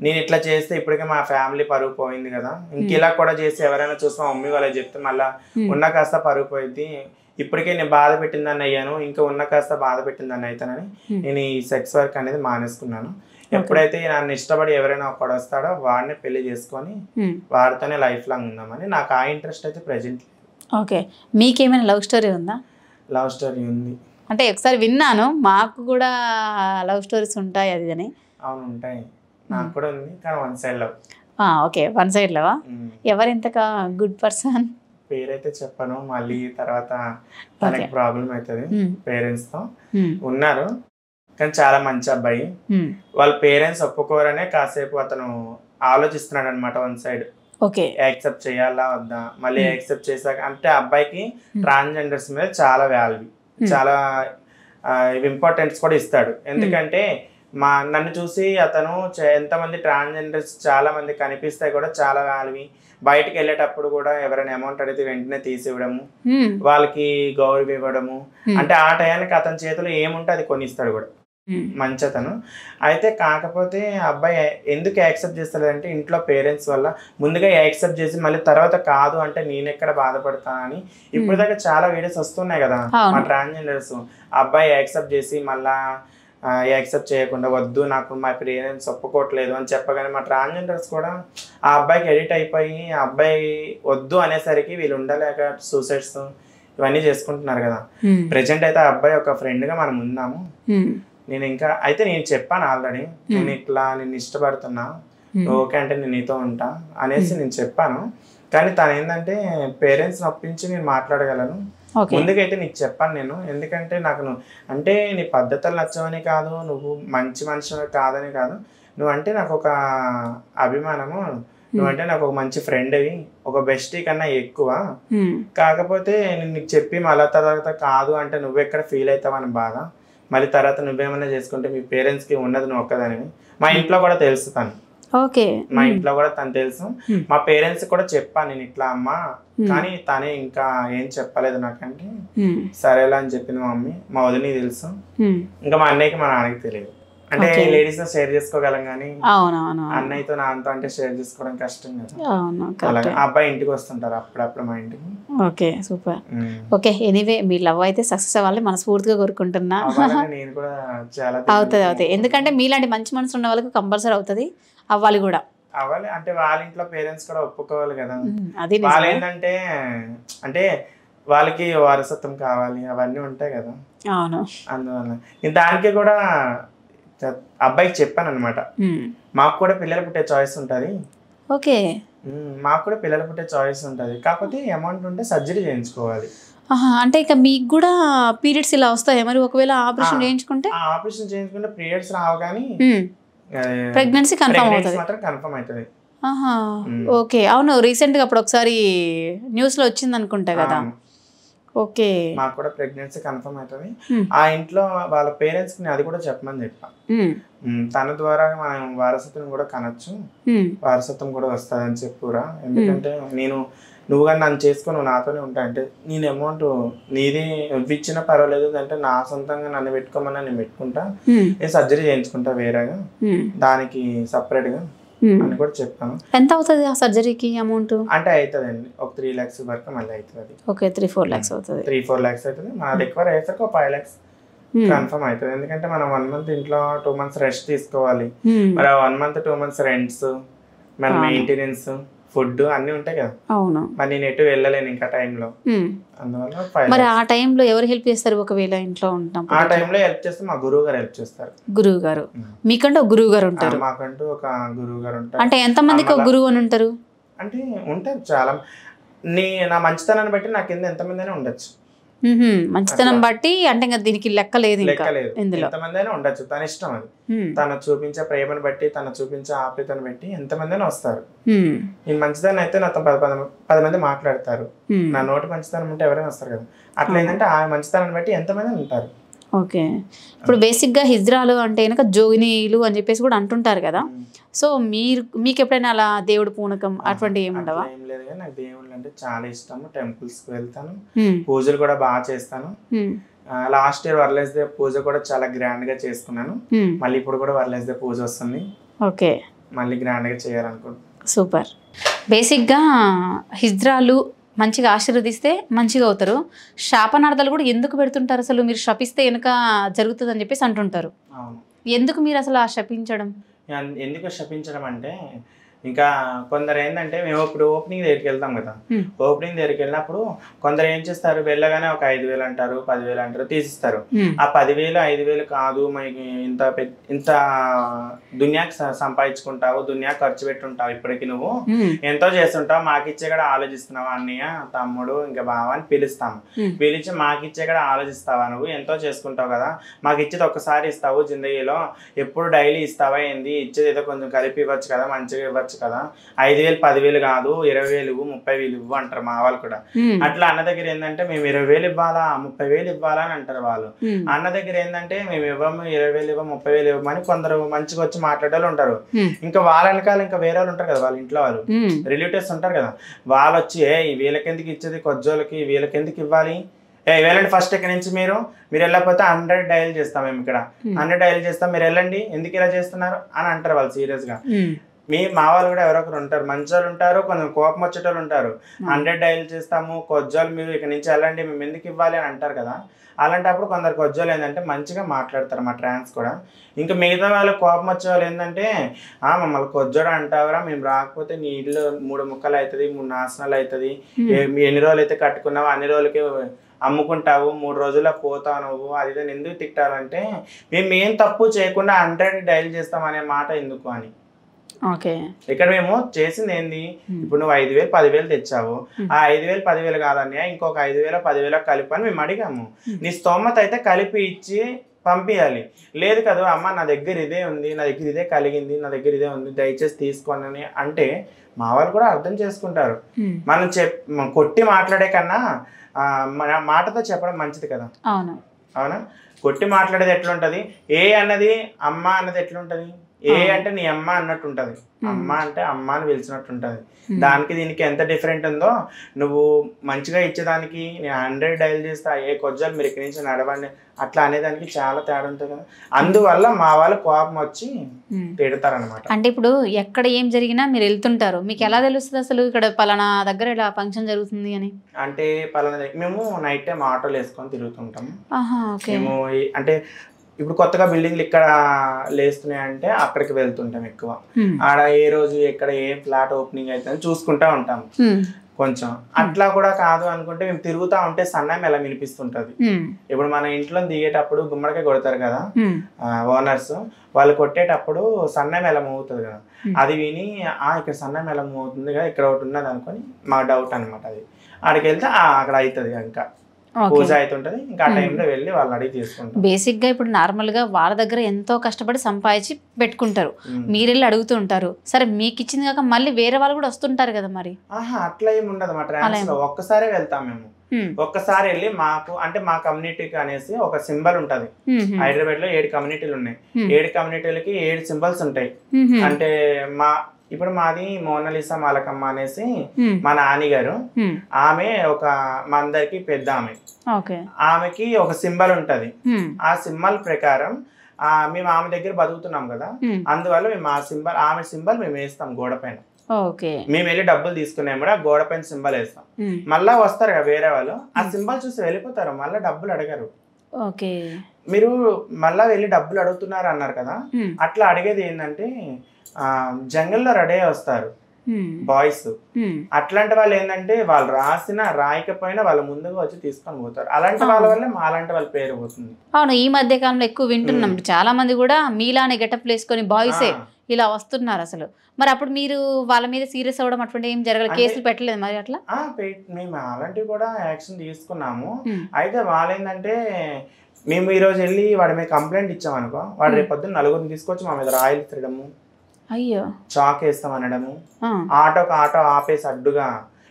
నేను ఇట్లా చేస్తే ఇప్పటికే మా ఫ్యామిలీ పరుగు పోయింది కదా, ఇంక ఇలా కూడా చేసి ఎవరైనా చూసి మా మమ్మీ వాళ్ళకి చెప్తే మళ్ళీ ఉన్న కాస్త పరుగు పోయింది. ఇప్పటికే నేను బాధ పెట్టిందని అయ్యాను, ఇంకా ఉన్న కాస్త బాధ పెట్టిందని అవుతానని నేను ఈ సెక్స్ వర్క్ అనేది మానేసుకున్నాను. ఎప్పుడైతే నన్ను ఇష్టపడి ఎవరైనా ఒకడు వస్తాడో వాడిని పెళ్లి చేసుకొని వాడితోనే లైఫ్ లాంగ్ ఉందామని నాకు ఆ ఇంట్రెస్ట్ అయితే ప్రెజెంట్. ఓకే. మీకేమైనా లవ్ స్టోరీ ఉందా? లవ్ స్టోరీ ఉంది. అంటే ఒకసారి విన్నాను, మాకు కూడా లవ్ స్టోరీస్ ఉంటాయి అది అని. అవును ఉంటాయి, నాకు కూడా ఉంది, కానీ one side love. Okay, one side లవా? ఎవరు ఇంతగా గుడ్ పర్సన్? పేరైతే చెప్పను, మళ్ళీ తర్వాత తనకి ప్రాబ్లం అవుతుంది పేరెంట్స్ తో. ఉన్నారు కానీ చాలా మంచి అబ్బాయి. వాళ్ళ పేరెంట్స్ ఒప్పుకోరనే కాసేపు అతను ఆలోచిస్తున్నాడు అనమాట వన్ సైడ్. ఓకే, యాక్సెప్ట్ చేయాలా వద్దా, మళ్ళీ యాక్సెప్ట్ చేశాక అంటే అబ్బాయికి ట్రాన్స్జెండర్స్ మీద చాలా వాల్యూ, చాలా ఇంపార్టెన్స్ కూడా ఇస్తాడు. ఎందుకంటే నన్ను చూసి అతను ఎంతమంది ట్రాన్స్జెండర్స్ చాలా మంది కనిపిస్తే కూడా చాలా వాల్యూ. బయటకు వెళ్ళేటప్పుడు కూడా ఎవరైనా అమౌంట్ అడిగితే వెంటనే తీసివ్వడము, వాళ్ళకి గౌరవం ఇవ్వడము, అంటే ఆ టయానికి అతని చేతిలో ఏముంటే అది కొనిస్తాడు కూడా, మంచి అతను. అయితే కాకపోతే అబ్బాయి ఎందుకు యాక్సెప్ట్ చేస్తాడంటే ఇంట్లో పేరెంట్స్ వల్ల. ముందుగా యాక్సెప్ట్ చేసి మళ్ళీ తర్వాత కాదు అంటే నేనెక్కడ బాధపడతానని ఇప్పుడు దాకా చాలా వీడియోస్ వస్తున్నాయి కదా మా ట్రాన్స్జెండర్స్. అబ్బాయి యాక్సెప్ట్ చేసి మళ్ళా యాక్సెప్ట్ చేయకుండా వద్దు నాకు మా పేరెంట్స్ ఒప్పుకోవట్లేదు అని చెప్పగానే మా ట్రాన్స్జెండర్స్ కూడా ఆ అబ్బాయికి ఎడిట్ అయిపోయి ఆ అబ్బాయి వద్దు అనేసరికి వీళ్ళు ఉండలేక సూసైడ్స్ ఇవన్నీ చేసుకుంటున్నారు కదా. ప్రెజెంట్ అయితే ఆ అబ్బాయి ఒక ఫ్రెండ్గా మనం ఉన్నాము. నేను ఇంకా అయితే నేను చెప్పాను ఆల్రెడీ, నేను ఇట్లా నిన్ను ఇష్టపడుతున్నా, ఓకే అంటే నేను నీతో ఉంటా అనేసి నేను చెప్పాను. కానీ తను ఏంటంటే పేరెంట్స్ని ఒప్పించి నేను మాట్లాడగలను, ముందుకైతే నీకు చెప్పాను నేను. ఎందుకంటే నాకు అంటే నీ పద్ధతులు నచ్చవని కాదు, నువ్వు మంచి మనిషి కాదని కాదు, నువ్వు అంటే నాకు ఒక అభిమానము, నువ్వంటే నాకు ఒక మంచి ఫ్రెండ్ అవి, ఒక బెస్టీ కన్నా ఎక్కువ. కాకపోతే నేను నీకు చెప్పి మళ్ళీ తర్వాత కాదు అంటే నువ్వెక్కడ ఫీల్ అవుతావు అని బాధ. మళ్ళీ తర్వాత నువ్వేమన్నా చేసుకుంటే మీ పేరెంట్స్కి ఉన్నది నువ్వు ఒక్కదానివి. మా ఇంట్లో కూడా తెలుసు తను. ఓకే. మా ఇంట్లో కూడా తను తెలుసు. మా పేరెంట్స్ కూడా చెప్పాను నేను ఇట్లా అమ్మా, కానీ తనే ఇంకా ఏం చెప్పలేదు నాకంటే సరేలా అని చెప్పింది మా మమ్మీ. మా వదినకి తెలుసు, ఇంకా మా అన్నయ్యకి మా నాన్నకి తెలియదు. అంటే లేడీస్ తో షేర్ చేసుకోగలం కానీ అన్నయ్యతో నాన్నతో అంటే షేర్ చేసుకోవడం కష్టం కదా. అలాగే అబ్బాయి ఇంటికి వస్తుంటారు అప్పుడప్పుడు మా ఇంటికి. Okay, super. ఓకే, ఎనీవే మీ లవ్ అయితే సక్సెస్ అవ్వాలి మనస్ఫూర్తిగా కోరుకుంటున్నా. నేను కూడా చాలా అవుతుంది. ఎందుకంటే మీలాంటి మంచి మనసు ఉన్న వాళ్ళకి కంపల్సరీ అవుతుంది, అవ్వాలి కూడా. అవ్వాలి అంటే వాళ్ళ ఇంట్లో పేరెంట్స్ కూడా ఒప్పుకోవాలి కదా. వాళ్ళు ఏంటంటే అంటే వాళ్ళకి వారసత్వం కావాలి అవన్నీ ఉంటాయి కదా. అవును. అందువల్ల నేను దానికి కూడా అబ్బాయికి చెప్పాను అనమాట, మాకు కూడా పిల్లలు పుట్టే చాయిస్ ఉంటుంది. ఓకే. మాకు కూడా పిల్లలు పుట్టే చాయిస్ ఉంటుంది, కాకపోతే అమౌంట్ ఉంటే సర్జరీ చేయించుకోవాలి. అంటే ఇక మీకు కూడా పీరియడ్స్ ఇలా వస్తాయి మరి ఒకవేళ ఆపరేషన్ చేయించుకుంటే? ఆపరేషన్ చేయించుకుంటే పీరియడ్స్ రావు కానీ ప్రెగ్నెన్సీ కన్ఫర్మ్ అవుతుంది. మాత్రం కన్ఫర్మ్ అవుతుంది. ఓకే, అవును. రీసెంట్ గా అప్పుడు ఒకసారి న్యూస్ లో వచ్చింది అనుకుంటా కదా. ఓకే. మాకు కూడా ప్రెగ్నెన్సీ కన్ఫర్మ్ అవుతుంది. ఆ ఇంట్లో వాళ్ళ పేరెంట్స్ కి అది కూడా చెప్పమని చెప్పా. తన ద్వారా మనం వారసత్వం కూడా కనొచ్చు, వారసత్వం కూడా వస్తుంది అని చెప్పురా. ఎందుకంటే నువ్వు కానీ నన్ను చేసుకొని నువ్వు నాతోనే ఉంటా అంటే నేను అమౌంట్ నీది ఇచ్చినా పర్వాలేదు అంటే నా సొంతంగా నన్ను పెట్టుకోమన్నా నేను పెట్టుకుంటా, నేను సర్జరీ చేయించుకుంటా వేరేగా దానికి సపరేట్ గా అని కూడా చెప్పాను. ఎంత అవుతుంది ఆ సర్జరీకి అమౌంట్? అంటే అవుతుందండి ఒక 3 lakhs వరకు మళ్ళీ అవుతుంది. ఓకే, 3-4 lakhs అవుతుంది. 3-4 lakhs అవుతుంది. మన రికవర్ అయ్యేసరికి ఒక 5 lakhs కన్ఫర్మ్ అవుతుంది. ఎందుకంటే మనం 1 month ఇంట్లో 2 months రెస్ట్ తీసుకోవాలి, మరి 1 month 2 months రెంట్స్, మన మెయింటెనెన్స్, ఫుడ్ అన్ని ఉంటాయి కదా. అవును. మరి నేను ఎటు వెళ్ళలేను ఇంకా టైంలో. అందువల్ల మరి ఆ టైంలో ఎవరు హెల్ప్ చేస్తారు ఒకవేళ ఇంట్లో ఉంటాం? ఆ టైంలో హెల్ప్ చేస్తే మా గురువు గారు హెల్ప్ చేస్తారు. గురువు గారు మీకంటూ ఒక గురువు గారు ఉంటారు? మాకంటూ ఒక గురువు గారు ఉంటారు. అంటే ఎంత మందికి ఒక గురువు అని ఉంటారు? అంటే ఉంటారు చాలా. నా మంచితనాన్ని బట్టి నా కింద ఎంతమంది అయినా ఉండొచ్చు. మంచితనం బట్టి అంటే ఇంకా దీనికి లెక్క లేదు, ఎంతమంది అయినా ఉండొచ్చు. తన ఇష్టం అది. తను చూపించే ప్రేమను బట్టి, తను చూపించే ఆప్యాయతను బట్టి ఎంతమంది అయినా వస్తారు. నేను మంచిదాన్ని అయితే నాతో 10 మంది మాట్లాడతారు. నా నోటి మంచితనం ఉంటే ఎవరైనా వస్తారు కదా. అట్లా ఏంటంటే ఆ మంచితనాన్ని బట్టి ఎంతమంది ఉంటారు. ఓకే. ఇప్పుడు బేసిక్గా హిజ్రాలు అంటే కనుక జోగినీలు అని చెప్పేసి కూడా అంటుంటారు కదా. సో మీకు ఎప్పుడైనా అలా దేవుడు పూనకం అటువంటివి ఏముండవా? ఏం లేదు కానీ నాకు దేవుళ్ళు అంటే చాలా ఇష్టము. టెంపుల్స్కి వెళ్తాను, పూజలు కూడా బాగా చేస్తాను. లాస్ట్ ఇయర్ వరలెస్ డే పూజ కూడా చాలా గ్రాండ్ గా చేసుకున్నాను. మళ్ళీ ఇప్పుడు కూడా వరలెస్ డే పూజ వస్తుంది. ఓకే, మళ్ళీ గ్రాండ్ గా చేయాలనుకుంటున్నాను. సూపర్. బేసిక్గా హిజ్రాలు మంచిగా ఆశీర్వదిస్తే మంచిగా అవుతారు. శాపనార్థాలు కూడా ఎందుకు పెడుతుంటారు అసలు? మీరు శపిస్తే వెనుక జరుగుతుంది అని చెప్పేసి అంటుంటారు. ఎందుకు మీరు అసలు ఆ శపించడం? ఎందుకు శపించడం అంటే ఇంకా కొందరు ఏంటంటే మేము ఇప్పుడు ఓపెనింగ్ దగ్గరికి వెళ్తాం కదా. ఓపెనింగ్ దగ్గరికి వెళ్ళినప్పుడు కొందరు ఏం చేస్తారు, వెళ్ళగానే ఒక 5,000 అంటారు, 10,000 అంటారు, తీసిస్తారు. ఆ 10,000 5,000 కాదు, మనకి ఇంత దునియాకి సంపాదించుకుంటావు, దునియా ఖర్చు పెట్టుంటావు, ఇప్పటికి నువ్వు ఎంతో చేస్తుంటావు, మాకిచ్చే కూడా ఆలోచిస్తున్నావా అన్నయ్య, తమ్ముడు, ఇంకా బావ అని పిలుస్తాము. పిలిచి మాకిచ్చే కూడా ఆలోచిస్తావా, నువ్వు ఎంతో చేసుకుంటావు కదా, మాకు ఇచ్చేది ఒక్కసారి ఇస్తావు జిందగీలో, ఎప్పుడు డైలీ ఇస్తావా ఏంది, ఇచ్చేది ఏదో కొంచెం కలిపి ఇవ్వచ్చు కదా, మంచిగా ఇవ్వచ్చు కదా, 5,000 10,000 కాదు 20,000 30,000 ఇవ్వు అంటారు మా వాళ్ళు కూడా. అట్లా అన్న దగ్గర ఏంటంటే మేము 20,000 ఇవ్వాలా 30,000 ఇవ్వాలా అని అంటారు వాళ్ళు. అన్న దగ్గర ఏంటంటే మేము ఇవ్వము 20,000 ఇవ్వము 30,000 ఇవ్వమని కొందరు మంచిగా వచ్చి మాట్లాడే ఉంటారు. ఇంకా వాళ్ళ వెనకాల ఇంకా వేరే వాళ్ళు ఉంటారు కదా, వాళ్ళ ఇంట్లో వాళ్ళు రిలేటివ్స్ ఉంటారు కదా, వాళ్ళు వచ్చి వీళ్ళకెందుకు ఇచ్చేది, కొజ్జోళ్ళకి వీళ్ళకెందుకు ఇవ్వాలి, వెళ్ళండి ఫస్ట్ ఇక్కడ నుంచి మీరు వెళ్ళకపోతే 100 డయల్ చేస్తాం, మేము ఇక్కడ 100 డయల్ చేస్తాం, మీరు వెళ్ళండి, ఎందుకు ఇలా చేస్తున్నారు అని అంటారు వాళ్ళు సీరియస్ గా. మా వాళ్ళు కూడా ఎవరొకరు ఉంటారు, మంచి వాళ్ళు ఉంటారు, కొంచెం కోపం వచ్చేటోళ్ళు ఉంటారు. 100 డయల్ చేస్తాము, కొజ్జోలు మీరు ఇక్కడ నుంచి వెళ్ళండి, మేము ఎందుకు ఇవ్వాలి అని అంటారు కదా. అలాంటప్పుడు కొందరు కొజ్జోలు ఏంటంటే మంచిగా మాట్లాడతారు మా ట్రాన్స్ కూడా. ఇంకా మిగతా వాళ్ళు కోపం వచ్చే వాళ్ళు ఏంటంటే మమ్మల్ని కొజ్జోడు అంటావురా, మేము రాకపోతే నీ ఇల్లు 3 ముక్కలు అవుతుంది, 3 నాశనాలు అవుతుంది, ఎన్ని రోజులు అయితే కట్టుకున్నావు అన్ని రోజులకి అమ్ముకుంటావు, 3 రోజుల్లో పోతావు నువ్వు, అది ఎందుకు తిట్టాలంటే మేము ఏం తప్పు చేయకుండా 100 డయల్ చేస్తాం అనే మాట ఎందుకు అని. ఇక్కడ మేము చేసింది ఏంది, ఇప్పుడు నువ్వు 5,000 10,000 తెచ్చావు, ఆ 5,000 10,000 కాదన్నయ్య ఇంకొక 5,000 10,000 కలిపి అని మేము అడిగాము. నీ స్తోమత అయితే కలిపి ఇచ్చి పంపించాలి. లేదు కదా అమ్మ నా దగ్గర ఇదే ఉంది, నా దగ్గర ఇదే కలిగింది, నా దగ్గర ఇదే ఉంది, దయచేసి తీసుకోండి అంటే మా వాళ్ళు కూడా అర్థం చేసుకుంటారు. మనం కొట్టి మాట్లాడే కన్నా మన మాటతో చెప్పడం మంచిది కదా. అవునా? కొట్టి మాట్లాడేది ఎట్లుంటది, ఏ అన్నది అమ్మ అన్నది ఎట్లుంటది, ఏ అంటే నీ అమ్మ అన్నట్టు ఉంటది, అమ్మ అంటే అమ్మ అని పిలిచినట్టు ఉంటది. దానికి దీనికి ఎంత డిఫరెంట్ ఉందో, నువ్వు మంచిగా ఇచ్చేదానికి నేను 100 డైల్ చేస్తా, ఏ కొజ్జాలు మీరు ఇక్కడి నుంచి నడవండి అట్లా అనేదానికి చాలా తేడా ఉంటుంది కదా. అందువల్ల మా వాళ్ళు కోపం వచ్చి తిడతారనమాట. అంటే ఇప్పుడు ఎక్కడ ఏం జరిగినా మీరు వెళ్తుంటారు, మీకు ఎలా తెలుస్తుంది అసలు ఇక్కడ పలానా దగ్గర ఇలా ఫంక్షన్ జరుగుతుంది అని? అంటే పలానా మేము నైట్ టైం ఆటోలు వేసుకొని తిరుగుతుంటాము. మేము అంటే ఇప్పుడు కొత్తగా బిల్డింగ్లు ఇక్కడ లేస్తున్నాయంటే అక్కడికి వెళ్తుంటాం ఎక్కువ. ఆడ ఏ రోజు ఎక్కడ ఏ ఫ్లాట్ ఓపెనింగ్ అవుతుందని చూసుకుంటా ఉంటాము. కొంచెం అట్లా కూడా కాదు అనుకుంటే మేము తిరుగుతా ఉంటే సన్నాయి ఎలా వినిపిస్తుంటది. ఇప్పుడు మన ఇంట్లో దిగేటప్పుడు గుమ్మడికాయ కొడతారు కదా ఓనర్స్, వాళ్ళు కొట్టేటప్పుడు సన్నాయి ఎలా మోగుతుంది కదా, అది విని ఇక్కడ సన్నాయి ఎలా మోగుతుంది కదా, ఇక్కడ ఒకటి ఉన్నది అనుకొని మా డౌట్ అనమాట. అది ఆడికి వెళ్తే అక్కడ అవుతుంది, ఇంకా పూజ అవుతుంటది, ఇంకా ఆ టైంలో వెళ్ళి వాళ్ళు అడిగి తీసుకుంటాం. బేసిక్ గా ఇప్పుడు నార్మల్ గా వాళ్ళ దగ్గర ఎంతో కష్టపడి సంపాదించి పెట్టుకుంటారు, మీరు వెళ్ళి అడుగుతూ ఉంటారు. సరే మీకు ఇచ్చింది కాక మళ్ళీ వేరే వాళ్ళు కూడా వస్తుంటారు కదా మరి? అట్లా ఏమి ఉండదు మా ట్రాన్స్ లో. ఒక్కసారే వెళ్తాం మేము. ఒక్కసారి వెళ్ళి మాకు అంటే మా కమ్యూనిటీకి అనేసి ఒక సింబల్ ఉంటది. హైదరాబాద్ లో 7 కమ్యూనిటీలు ఉన్నాయి. 7 కమ్యూనిటీలకి 7 సింబల్స్ ఉంటాయి. అంటే ఇప్పుడు మాది మోనాలిసా మాలకమ్మ అనేసి మా నాన్నగారు, ఆమె ఒక మా అందరికి పెద్ద ఆమె, ఆమెకి ఒక సింబల్ ఉంటది. ఆ సింబల్ ప్రకారం మేము ఆమె దగ్గర బతుకుతున్నాం కదా, అందువల్ల మేము ఆమె సింబల్ మేము వేస్తాం గోడ పైన. మేము వెళ్ళి డబ్బులు తీసుకున్నాం కూడా గోడ పైన సింబల్ వేస్తాం. మళ్ళా వస్తారు కదా వేరే వాళ్ళు, ఆ సింబల్ చూసి వెళ్ళిపోతారు, మళ్ళీ డబ్బులు అడగరు. మీరు మళ్ళా వెళ్ళి డబ్బులు అడుగుతున్నారు అన్నారు కదా, అట్లా అడిగేది ఏంటంటే జంగల్లో రెడీ వస్తారు బాయ్స్. అట్లాంటి వాళ్ళు ఏంటంటే వాళ్ళు రాయకపోయినా వాళ్ళ ముందుగా వచ్చి తీసుకొని పోతారు. అలాంటి వాళ్ళ వల్ల మాలాంటి వాళ్ళ పేరు పోతుంది. అవును, ఈ మధ్య కాలంలో ఎక్కువ వింటున్నాం, చాలా మంది కూడా మీలానే గెటప్ వేసుకొని బాయ్సే ఇలా వస్తున్నారు అసలు. మరి అప్పుడు మీరు వాళ్ళ మీద సీరియస్ అవ్వడం అటువంటి ఏం జరగలేదు, కేసులు పెట్టలేదు మరి? అట్లా మేము అలాంటివి కూడా యాక్షన్ తీసుకున్నాము. అయితే వాళ్ళు ఏంటంటే మేము ఈ రోజు వెళ్ళి వాడి మీద కంప్లైంట్ ఇచ్చామనుకో, వాడు రేపు పొద్దున్న 4 తీసుకొచ్చి మా మీద రాయలు తిరగడము, అయ్యో చాక్ వేస్తాం అనడము, ఆటో ఆపేసి అడ్డుగా.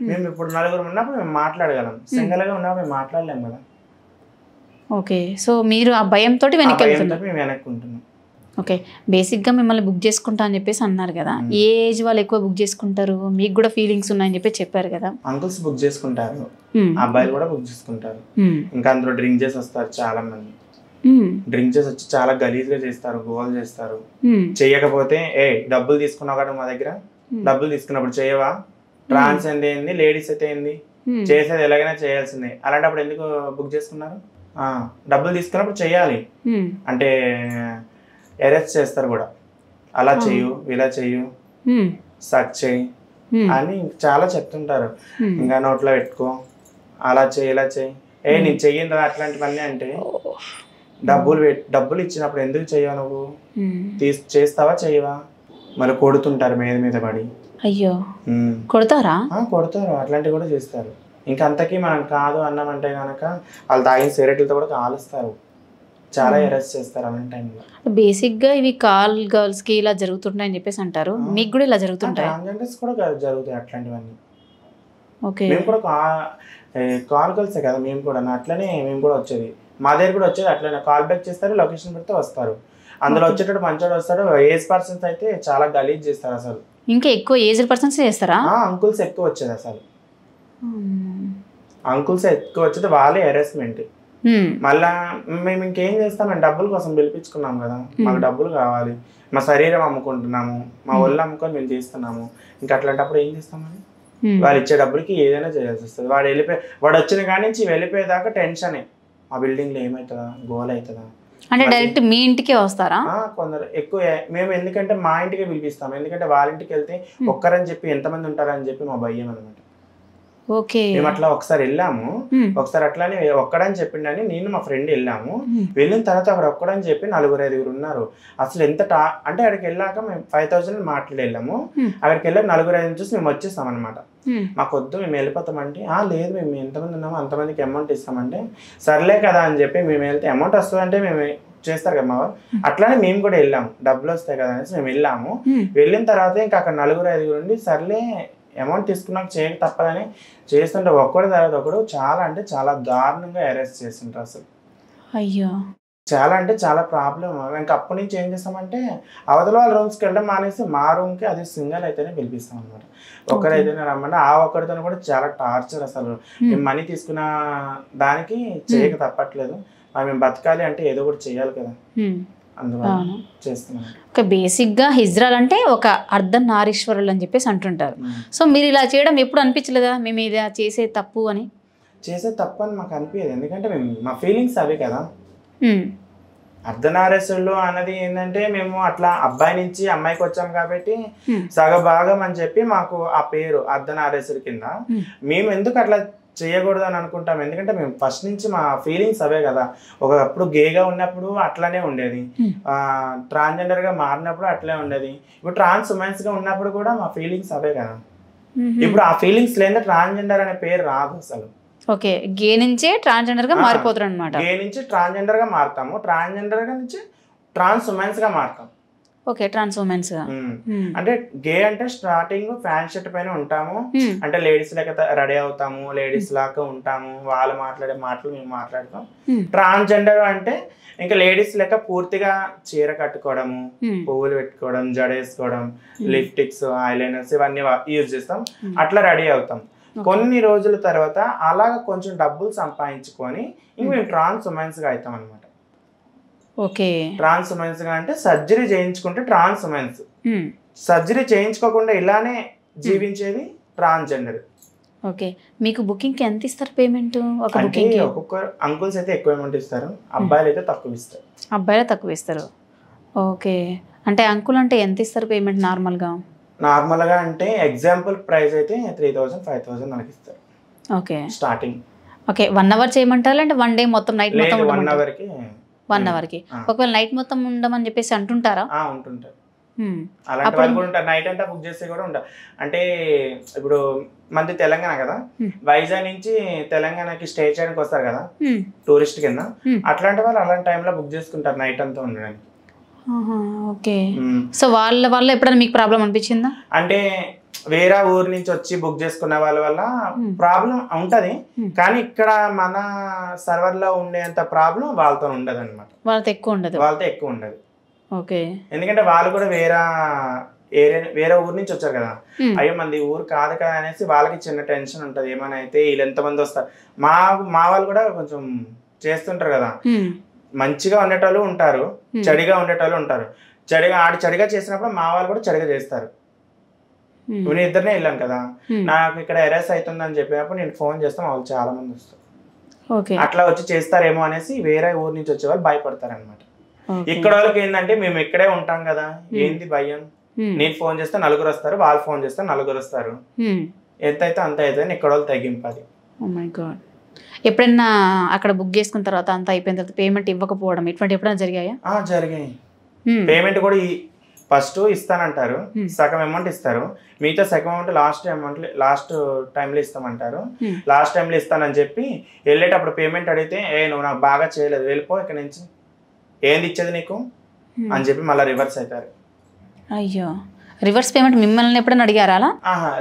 మేము ఇప్పుడు 4 ఉన్నప్పుడు మేము మాట్లాడగలం, సింగల్ గా ఉన్నప్పుడు మేము మాట్లాడలేము కదా. సో మీరు ఆ భయంతో మేము వెనక్కుంటున్నాం. బేసిక్గా మిమ్మల్ని బుక్ చేసుకుంటా అని చెప్పేసి అన్నారు కదా, ఏ ఏజ్ వాళ్ళు ఎక్కువ బుక్ చేసుకుంటారు? మీకు కూడా ఫీలింగ్స్ ఉన్నాయని చెప్పి చెప్పారు కదా. అంకుల్స్ బుక్ చేసుకుంటారు, అబ్బాయిలు కూడా బుక్ చేసుకుంటారు. ఇంకా అందులో డ్రింక్ చేసి వస్తారు చాలా మంది. డ్రింక్ చేసి వచ్చి చాలా గలీజ్ గా చేస్తారు, గోల్ చేస్తారు. చెయ్యకపోతే డబ్బులు తీసుకున్నావు కదా మా దగ్గర, డబ్బులు తీసుకున్నప్పుడు చేయవా? ట్రాన్స్ అయితే ఏంది, లేడీస్ అయితే ఏంది, చేసేది ఎలాగైనా చేయాల్సిందే. అలాంటప్పుడు ఎందుకు బుక్ చేసుకున్నారు? డబ్బులు తీసుకున్నప్పుడు చెయ్యాలి అంటే అరెస్ట్ చేస్తారు కూడా. అలా చెయ్యు, ఇలా చెయ్యు, సక్ చెయ్యి అని చాలా చెప్తుంటారు. ఇంకా నోట్లో పెట్టుకో, అలా చెయ్యి, ఇలా చెయ్యి, నేను చెయ్యను రా అట్లాంటివన్నీ. అంటే డబ్బులు ఇచ్చినప్పుడు ఎందుకు చెయ్యవు నువ్వు? చేస్తావా చెయ్యవా? మరి కొడుతుంటారు మీద పడి. అయ్యో కొడతారా? కొడతారు, అట్లాంటివి కూడా చేస్తారు. ఇంకా అంతకీ మనం కాదు అన్నామంటే గనక వాళ్ళు తాగిన సిగరెట్లతో కూడా కాలుస్తారు, చాలా అరెస్ట్ చేస్తారు అలాంటి టైంలో. బేసిక్ గా ఇవి కాల్ గర్ల్స్ కి ఇలా జరుగుతుంటాయని చెప్పేసి అంటారు, మీకు కూడా ఇలా జరుగుతుంటాయి? ట్రాన్స్జెండర్స్ కూడా జరుగుతాయి అట్లాంటివన్నీ. మేము కూడా కాల్ గర్ల్సే కదా, మేము కూడా అట్లనే మేము కూడా వచ్చేది, మా దగ్గర కూడా వచ్చేది అట్లనే. కాల్ బ్యాక్ చేస్తారు, లొకేషన్ పెడితే వస్తారు. అందులో వచ్చేటప్పుడు మంచోడు వస్తాడు. ఏజ్ పర్సన్స్ అయితే చాలా గలీజ్ చేస్తారు అసలు. ఇంకా ఎక్కువ ఏజ్డ్ పర్సన్స్ చేస్తారా? అంకుల్స్ ఎక్కువ వచ్చేది అసలు, అంకుల్స్ ఎక్కువ వచ్చేది, వాళ్ళే హెరాస్మెంట్. మళ్ళా మేము ఇంకేం చేస్తామని డబ్బుల కోసం పిలిపించుకున్నాం కదా, మాకు డబ్బులు కావాలి, మా శరీరం అమ్ముకుంటున్నాము, మా ఒళ్ళు అమ్ముకొని మేము చేస్తున్నాము. ఇంకా అట్లాంటప్పుడు ఏం చేస్తామని వాళ్ళు ఇచ్చే డబ్బులకి ఏదైనా చేయాల్సి వస్తుంది. వాడు వచ్చిన కాడి నుంచి వెళ్ళిపోయేదాకా టెన్షనే, మా బిల్డింగ్ లో ఏమవుతుందా, గోల్ అవుతుందా. అంటే డైరెక్ట్ మీ ఇంటికే వస్తారా? కొందరు ఎక్కువ. మేము ఎందుకంటే మా ఇంటికే పిలిపిస్తాం, ఎందుకంటే వాళ్ళ ఇంటికి వెళ్తే ఒక్కరని చెప్పి ఎంతమంది ఉంటారని చెప్పి మా భయం అనమాట. మేము అట్లా ఒకసారి వెళ్ళాము, ఒకసారి అట్లానే ఒక్కడని చెప్పిండని నేను మా ఫ్రెండ్ వెళ్ళాము. వెళ్ళిన తర్వాత అక్కడ ఒక్కడని చెప్పి 4-5 ఉన్నారు. అసలు ఎంత అంటే అక్కడికి వెళ్ళాక మేము 5,000 మాట్లాడి వెళ్ళాము. అక్కడికి వెళ్ళాక 4-5 చూసి మేము వచ్చేస్తాం అనమాట. మాకు వద్దు, మేము వెళ్ళిపోతామంటే లేదు, మేము ఎంతమంది ఉన్నామో అంతమందికి అమౌంట్ ఇస్తామంటే సర్లే కదా అని చెప్పి మేము వెళ్తే అమౌంట్ వస్తుందంటే మేము చేస్తారు కదా మా వాళ్ళు, అట్లానే మేము కూడా వెళ్ళాము, డబ్బులు వస్తాయి కదా అనేసి మేము వెళ్ళాము. వెళ్ళిన తర్వాత ఇంకా అక్కడ 4-5 ఉండి సర్లే అమౌంట్ తీసుకున్నాక చేయక తప్పదని చేస్తుంటే ఒక్కడి తర్వాత ఒకడు చాలా అంటే చాలా దారుణంగా అరెస్ట్ చేస్తుంటారు. అసలు అయ్యో చాలా అంటే చాలా ప్రాబ్లం. ఇంకా అప్పటి నుంచి ఏం చేస్తామంటే అవతల వాళ్ళ రూమ్స్కి వెళ్ళడం మానేసి మా రూమ్కి అది సింగల్ అయితేనే పిలిపిస్తాం అనమాట. ఒకరైతేనే రమ్మంటే ఆ ఒక్కడితో కూడా చాలా టార్చర్. అసలు మేము మనీ తీసుకున్న దానికి చేయక తప్పట్లేదు, మేము బతకాలి అంటే ఏదో ఒకటి చేయాలి కదా, అందువల్ల చేస్తున్నాం. ఓకే, బేసిక్గా హిజ్రాలు అంటే ఒక అర్ధనారీశ్వరులు అని చెప్పేసి అంటుంటారు. సో మీరు ఇలా చేయడం ఎప్పుడు అనిపించలేదా మేము ఇది చేసే తప్పు అని? చేసే తప్పు అని మాకు అనిపించదు, ఎందుకంటే మేము మా ఫీలింగ్స్ అవే కదా. అర్ధనారీశ్వరులు అన్నది ఏంటంటే మేము అట్లా అబ్బాయి నుంచి అమ్మాయికి వచ్చాం కాబట్టి సగభాగం అని చెప్పి మాకు ఆ పేరు అర్ధనారీశ్వరు కింద. మేము ఎందుకు అట్లా చేయకూడదు అని అనుకుంటాం, ఎందుకంటే మేము ఫస్ట్ నుంచి మా ఫీలింగ్స్ అవే కదా. ఒకప్పుడు గేగా ఉన్నప్పుడు అట్లానే ఉండేది, ట్రాన్స్జెండర్ గా మారినప్పుడు అట్లే ఉండేది, ఇప్పుడు ట్రాన్స్ ఉమెన్స్ గా ఉన్నప్పుడు కూడా మా ఫీలింగ్స్ అవే కదా. ఇప్పుడు ఆ ఫీలింగ్స్ లేదా ట్రాన్స్జెండర్ అనే పేరు రాదు అసలు. ఓకే, గే నుంచే ట్రాన్స్జెండర్ గా మారిపోతారు అనమాట. గే నుంచి ట్రాన్స్జెండర్ గా మారుతాము, ట్రాన్స్జెండర్ గా నుంచి ట్రాన్స్ ఉమెన్స్ గా మారుతాం. ఓకే, ట్రాన్స్ ఉమెన్స్ గా. అంటే గే అంటే స్టార్టింగ్ ఫ్యాన్ షర్ట్ పైన ఉంటాము, అంటే లేడీస్ లెక్క రెడీ అవుతాము, లేడీస్ లాగా ఉంటాము, వాళ్ళు మాట్లాడే మాటలు మేము మాట్లాడతాం. ట్రాన్స్జెండర్ అంటే ఇంకా లేడీస్ లెక్క పూర్తిగా చీర కట్టుకోవడము, పువ్వులు పెట్టుకోవడం, జడేసుకోవడం, లిప్స్టిక్స్, ఐలైనర్స్ ఇవన్నీ యూజ్ చేస్తాం, అట్లా రెడీ అవుతాం. కొన్ని రోజుల తర్వాత అలాగ కొంచెం డబ్బులు సంపాదించుకొని ఇంక మేము ట్రాన్స్ ఉమెన్స్ గా అవుతాం అనమాట. ఓకే, ట్రాన్స్ ఉమెన్స్ గా అంటే సర్జరీ చేయించుకుంటే ట్రాన్స్ ఉమెన్స్, సర్జరీ చేయించుకోకుండా ఇలానే జీవించేది ట్రాన్స్జెండర్. ఓకే, మీకు బుకింగ్ కి ఎంత ఇస్తారు పేమెంట్? ఒక బుకింగ్ కి ఒక్కొక్క అంకుల్స్ అయితే ఎక్కువ అమౌంట్ ఇస్తారు, అబ్బాయిలు అయితే తక్కువ ఇస్తారు. అబ్బాయిలు తక్కువ ఇస్తారు. ఓకే, అంటే అంకుల్ అంటే ఎంత ఇస్తారు పేమెంట్ నార్మల్ గా? నార్మల్ గా అంటే ఎగ్జాంపుల్ ప్రైస్ అయితే 3000-5000 మనకి ఇస్తారు. Okay, starting. ఓకే, 1 అవర్ చేయమంటారా అంటే 1 డే మొత్తం నైట్ మొత్తం? 1 అవర్ కి. 1 అవర్ కి. ఒకవేళ నైట్ మొత్తం ఉండమని చెప్పేసి అంటుంటారా? ఉంటుంటారు, అలాంటి వాళ్ళు కూడా ఉంటారు. నైట్ అంతా బుక్ చేస్తే కూడా ఉంటారు. అంటే ఇప్పుడు మంది తెలంగాణ కదా, వైజాగ్ నుంచి తెలంగాణకి స్టే చేయడానికి వస్తారు కదా టూరిస్ట్ కింద, అట్లాంటి వాళ్ళు అలాంటి టైంలో బుక్ చేసుకుంటారు నైట్ అంతా ఉండడానికి. ఓకే, సో వాళ్ళ వల్ల ఎప్పుడైనా మీకు ప్రాబ్లం అనిపించిందా? అంటే వేరే ఊరు నుంచి వచ్చి బుక్ చేసుకున్న వాళ్ళ వల్ల ప్రాబ్లం ఉంటది, కానీ ఇక్కడ మన సర్వర్ లో ఉండేంత ప్రాబ్లం వాళ్ళతో ఉండదు అనమాట. వాళ్ళతో ఎక్కువ ఉండదు. వాళ్ళతో ఎక్కువ ఉండదు. ఓకే, ఎందుకంటే వాళ్ళు కూడా వేరే ఊరు నుంచి వచ్చారు కదా, అయ్యో మంది ఊరు కాదు కదా అనేసి వాళ్ళకి చిన్న టెన్షన్ ఉంటది, ఏమైనా అయితే వీళ్ళు ఎంతమంది వస్తారు. మా వాళ్ళు కూడా కొంచెం చేస్తుంటారు కదా, మంచిగా ఉండేటోళ్ళు ఉంటారు, చెడిగా ఉండేటోళ్ళు ఉంటారు. చెడిగా చేసినప్పుడు మా వాళ్ళు కూడా చెడిగా చేస్తారు. నేను ఇద్దరినే వెళ్ళాను కదా, నాకు ఇక్కడ అరెస్ట్ అవుతుందని చెప్పినప్పుడు నేను ఫోన్ చేస్తాను, వాళ్ళు చాలా మంది వస్తారు. అట్లా వచ్చి చేస్తారేమో అనేసి వేరే ఊరు నుంచి వచ్చే వాళ్ళు భయపడతారు అనమాట. ఇక్కడ వాళ్ళకి ఏంటంటే మేము ఇక్కడే ఉంటాం కదా, ఏంది భయం, నేను ఫోన్ చేస్తే 4 వస్తారు, వాళ్ళు ఫోన్ చేస్తే 4 వస్తారు, ఎంత అయితే అంత అయితే ఇక్కడ వాళ్ళు తగ్గింపది. ఎప్పుడైనా అక్కడ బుక్ చేసుకున్న తర్వాత అంత అయిపోయిన తర్వాత పేమెంట్ ఇవ్వకపోవడం ఇటువంటి ఎప్పుడైనా జరిగాయా? జరిగాయి. పేమెంట్ కూడా ఫస్ట్ ఇస్తానంటారు, సగం అమౌంట్ ఇస్తారు, మిగతా సగం అమౌంట్ లాస్ట్ టైంలో ఇస్తామంటారు. లాస్ట్ టైంలో ఇస్తానని చెప్పి వెళ్ళేటప్పుడు పేమెంట్ అడిగితే నువ్వు నాకు బాగా చేయలేదు, వెళ్ళిపో ఇక్కడ నుంచి, ఏంది ఇచ్చేది నీకు అని చెప్పి మళ్ళీ రివర్స్ అవుతారు. అయ్యో, రివర్స్ పేమెంట్ మిమ్మల్ని ఎప్పుడైనా అడిగారా అలా?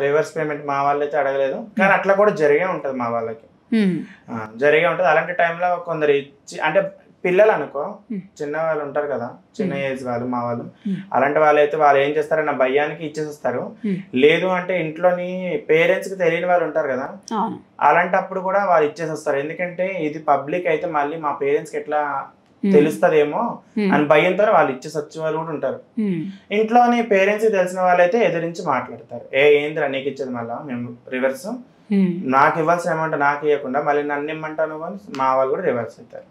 రివర్స్ పేమెంట్ మా వాళ్ళైతే అడగలేదు, కానీ అట్లా కూడా జరిగే ఉంటుంది మా వాళ్ళకి, జరిగే ఉంటుంది. అలాంటి టైంలో కొందరు ఇచ్చి, అంటే పిల్లలు అనుకో, చిన్న వాళ్ళు ఉంటారు కదా, చిన్న ఏజ్ వాళ్ళు, మా వాళ్ళు, అలాంటి వాళ్ళు అయితే వాళ్ళు ఏం చేస్తారన్న భయానికి ఇచ్చేస్తారు. లేదు అంటే ఇంట్లోని పేరెంట్స్ కి తెలియని వాళ్ళు ఉంటారు కదా, అలాంటప్పుడు కూడా వాళ్ళు ఇచ్చేసి వస్తారు. ఎందుకంటే ఇది పబ్లిక్ అయితే మళ్ళీ మా పేరెంట్స్ కి ఎట్లా తెలుస్తుందేమో అని భయంతో వాళ్ళు ఇచ్చేసి వచ్చే వాళ్ళు కూడా ఉంటారు. ఇంట్లోని పేరెంట్స్ కి తెలిసిన వాళ్ళైతే ఎదురించి మాట్లాడతారు, ఏంద్రా నీకు ఇచ్చేది మళ్ళా మేము రివర్స్, నాకు ఇవ్వాల్సిన అమౌంట్ నాకు ఇవ్వకుండా మళ్ళీ నన్ను ఇమ్మంటాను అని మా వాళ్ళు కూడా రివర్స్ అవుతారు.